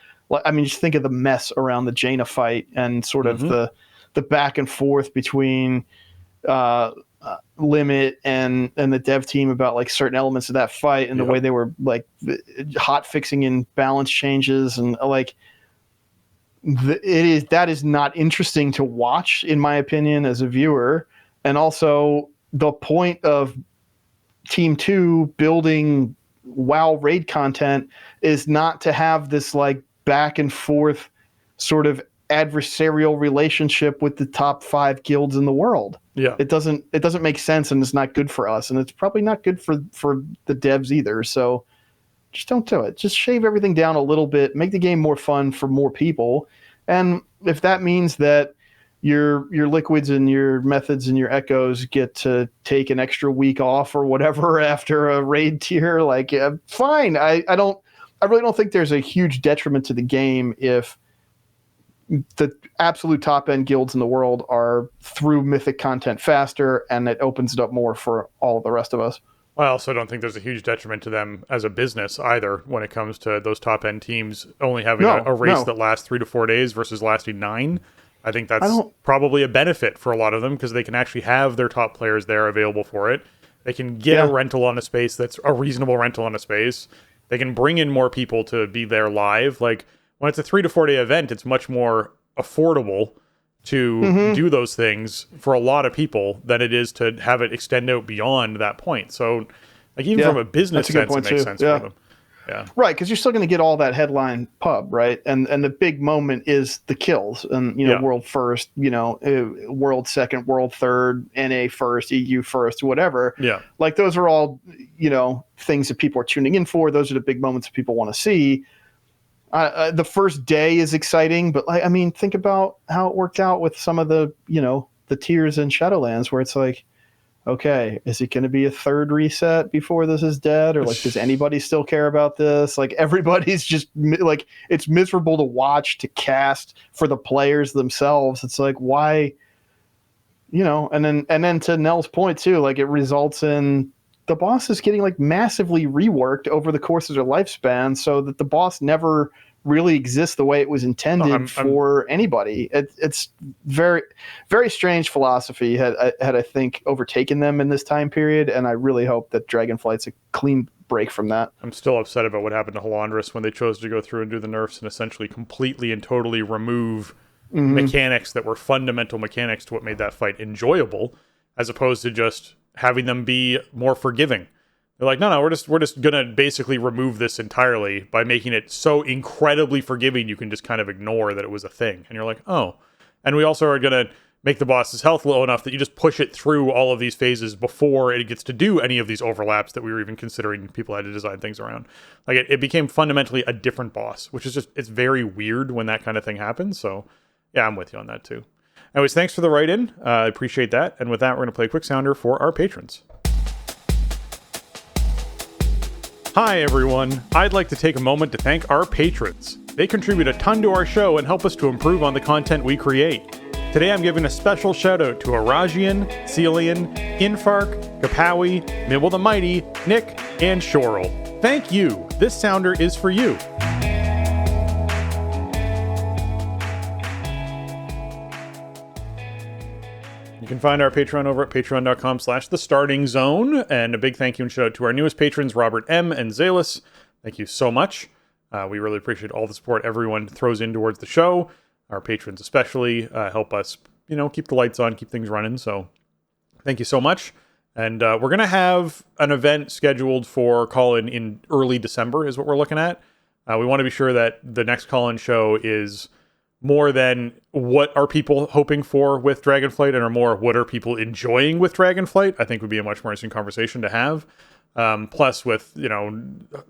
I mean, just think of the mess around the Jaina fight and sort of the back and forth between Limit and the dev team about like certain elements of that fight and the way they were like hot fixing in balance changes and like that is not interesting to watch, in my opinion, as a viewer. And also the point of Team 2 building WoW raid content is not to have this like back and forth sort of adversarial relationship with the top 5 guilds in the world. Yeah. It doesn't make sense, and it's not good for us, and it's probably not good for the devs either. So just don't do it. Just shave everything down a little bit, make the game more fun for more people. And if that means that your liquids and your methods and your echoes get to take an extra week off or whatever after a raid tier, like fine. I really don't think there's a huge detriment to the game if the absolute top end guilds in the world are through Mythic content faster, and it opens it up more for all of the rest of us. I also don't think there's a huge detriment to them as a business either when it comes to those top end teams only having a race that lasts 3 to 4 days versus lasting 9. I think that's probably a benefit for a lot of them because they can actually have their top players there available for it. They can get a rental on a space that's a reasonable rental on a space. They can bring in more people to be there live. Like when it's a 3 to 4 day event, it's much more affordable to do those things for a lot of people than it is to have it extend out beyond that point. So like even from a business sense, it makes sense for them. Yeah. Right, because you're still going to get all that headline pub, right? And the big moment is the kills, and world first, world second, world third, NA first, EU first, whatever. Yeah, like those are all things that people are tuning in for. Those are the big moments that people want to see. The first day is exciting, but think about how it worked out with some of the the tiers in Shadowlands, where it's like, okay, is it going to be a third reset before this is dead? Or like, does anybody still care about this? Like everybody's just like, it's miserable to watch, to cast for the players themselves. It's like, why, and then to Nell's point too, like it results in the bosses getting like massively reworked over the course of their lifespan so that the boss never really exists the way it was intended for anybody. It's very, very strange philosophy had I think overtaken them in this time period, and I really hope that Dragonflight's a clean break from that. I'm still upset about what happened to Halandris when they chose to go through and do the nerfs and essentially completely and totally remove mechanics that were fundamental mechanics to what made that fight enjoyable, as opposed to just having them be more forgiving. They're like, no, we're just gonna basically remove this entirely by making it so incredibly forgiving you can just kind of ignore that it was a thing. And you're like, oh. And we also are gonna make the boss's health low enough that you just push it through all of these phases before it gets to do any of these overlaps that we were even considering people had to design things around. Like it became fundamentally a different boss, which is just, it's very weird when that kind of thing happens. So yeah, I'm with you on that too. Anyways, thanks for the write-in. I appreciate that. And with that, we're going to play a quick sounder for our patrons. Hi, everyone. I'd like to take a moment to thank our patrons. They contribute a ton to our show and help us to improve on the content we create. Today, I'm giving a special shout-out to Arajian, Celian, Infark, Kapawi, Mibble the Mighty, Nick, and Shorel. Thank you. This sounder is for you. You can find our Patreon over at patreon.com/thestartingzone. And a big thank you and shout out to our newest patrons, Robert M. and Zalis. Thank you so much. We really appreciate all the support everyone throws in towards the show. Our patrons especially help us, keep the lights on, keep things running. So thank you so much. And we're going to have an event scheduled for call-in in early December is what we're looking at. We want to be sure that the next call-in show is more than what are people hoping for with Dragonflight and are more what are people enjoying with Dragonflight. I think would be a much more interesting conversation to have. Plus with,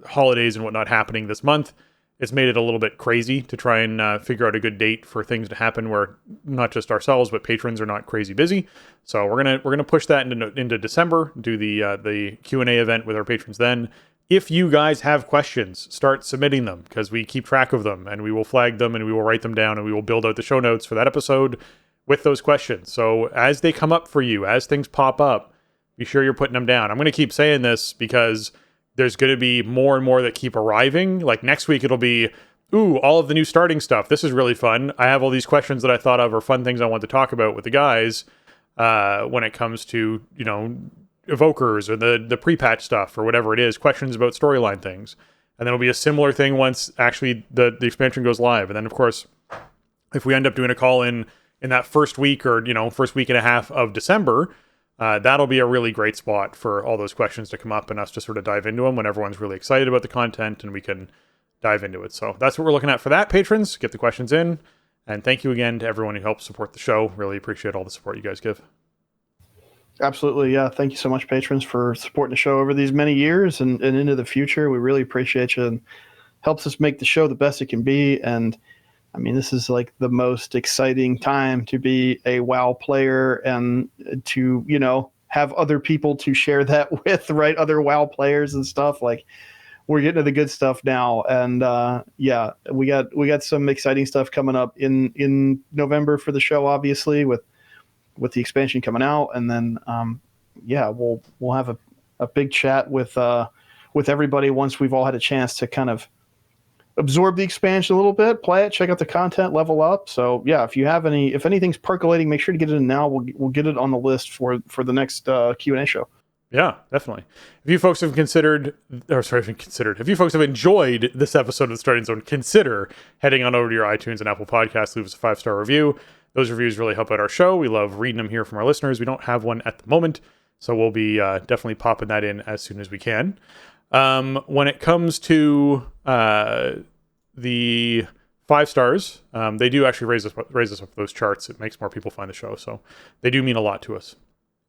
holidays and whatnot happening this month, it's made it a little bit crazy to try and figure out a good date for things to happen where not just ourselves, but patrons are not crazy busy. So we're gonna push that into December, do the Q&A event with our patrons then. If you guys have questions, start submitting them because we keep track of them and we will flag them and we will write them down and we will build out the show notes for that episode with those questions. So as they come up for you, as things pop up, be sure you're putting them down. I'm going to keep saying this because there's going to be more and more that keep arriving. Like next week, it'll be, all of the new starting stuff. This is really fun. I have all these questions that I thought of or fun things I want to talk about with the guys when it comes to, evokers or the pre-patch stuff or whatever it is, questions about storyline things. And then it'll be a similar thing once actually the expansion goes live. And then, of course, if we end up doing a call-in in that first week or, first week and a half of December, that'll be a really great spot for all those questions to come up and us to sort of dive into them when everyone's really excited about the content and we can dive into it. So that's what we're looking at for that, patrons. Get the questions in. And thank you again to everyone who helps support the show. Really appreciate all the support you guys give. Absolutely. Yeah. Thank you so much, patrons, for supporting the show over these many years and into the future. We really appreciate you and helps us make the show the best it can be. And I mean, this is like the most exciting time to be a WoW player and to, have other people to share that with, right? Other WoW players and stuff. Like we're getting to the good stuff now. And we got some exciting stuff coming up in November for the show, obviously, with the expansion coming out. And then, we'll have a big chat with everybody once we've all had a chance to kind of absorb the expansion a little bit, play it, check out the content, level up. So yeah, if anything's percolating, make sure to get it in now. We'll get it on the list for the next Q&A show. Yeah, definitely. If you folks have if you folks have enjoyed this episode of The Starting Zone, consider heading on over to your iTunes and Apple Podcasts, leave us a 5-star review. Those reviews really help out our show. We love reading them here from our listeners. We don't have one at the moment, so we'll be definitely popping that in as soon as we can. When it comes to the 5 stars, they do actually raise us up those charts. It makes more people find the show, so they do mean a lot to us.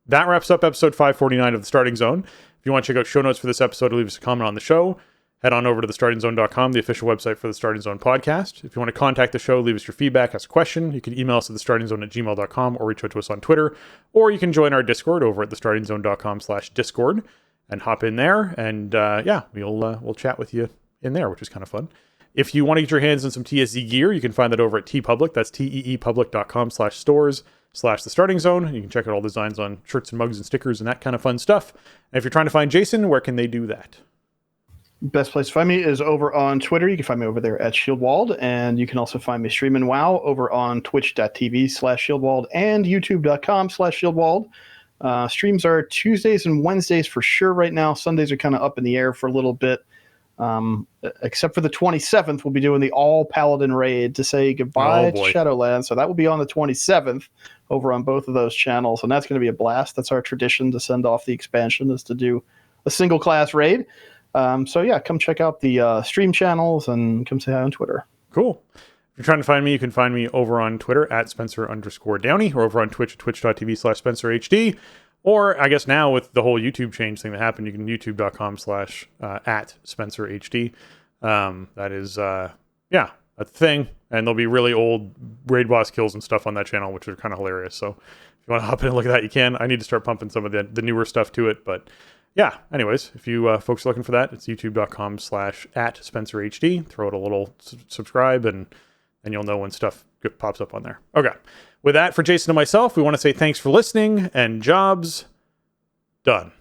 That wraps up episode 549 of The Starting Zone. If you want to check out show notes for this episode or leave us a comment on the show, head on over to thestartingzone.com, the official website for the Starting Zone podcast. If you want to contact the show, leave us your feedback, ask a question, you can email us at thestartingzone@gmail.com or reach out to us on Twitter, or you can join our Discord over at thestartingzone.com/discord and hop in there. And we'll chat with you in there, which is kind of fun. If you want to get your hands on some TSZ gear, you can find that over at TeePublic. That's teepublic.com/stores/The Starting Zone. You can check out all the designs on shirts and mugs and stickers and that kind of fun stuff. And if you're trying to find Jason, where can they do that? Best place to find me is over on Twitter. You can find me over there at Shieldwald, and you can also find me streaming WoW over on twitch.tv/Shieldwald and youtube.com/Shieldwald. Streams are Tuesdays and Wednesdays for sure right now. Sundays are kind of up in the air for a little bit. Except for the 27th, we'll be doing the all Paladin raid to say goodbye to Shadowlands. So that will be on the 27th over on both of those channels. And that's going to be a blast. That's our tradition to send off the expansion, is to do a single class raid. Come check out the stream channels and come say hi on Twitter. Cool. If you're trying to find me, you can find me over on Twitter at Spencer_Downey or over on Twitch at twitch.tv/SpencerHD. Or I guess now with the whole YouTube change thing that happened, you can youtube.com/@SpencerHD. That is, a thing. And there'll be really old raid boss kills and stuff on that channel, which are kind of hilarious. So if you want to hop in and look at that, you can. I need to start pumping some of the newer stuff to it. But yeah, anyways, if you folks are looking for that, it's youtube.com/@SpencerHD. Throw it a little subscribe and you'll know when stuff pops up on there. Okay. With that, for Jason and myself, we want to say thanks for listening and jobs done.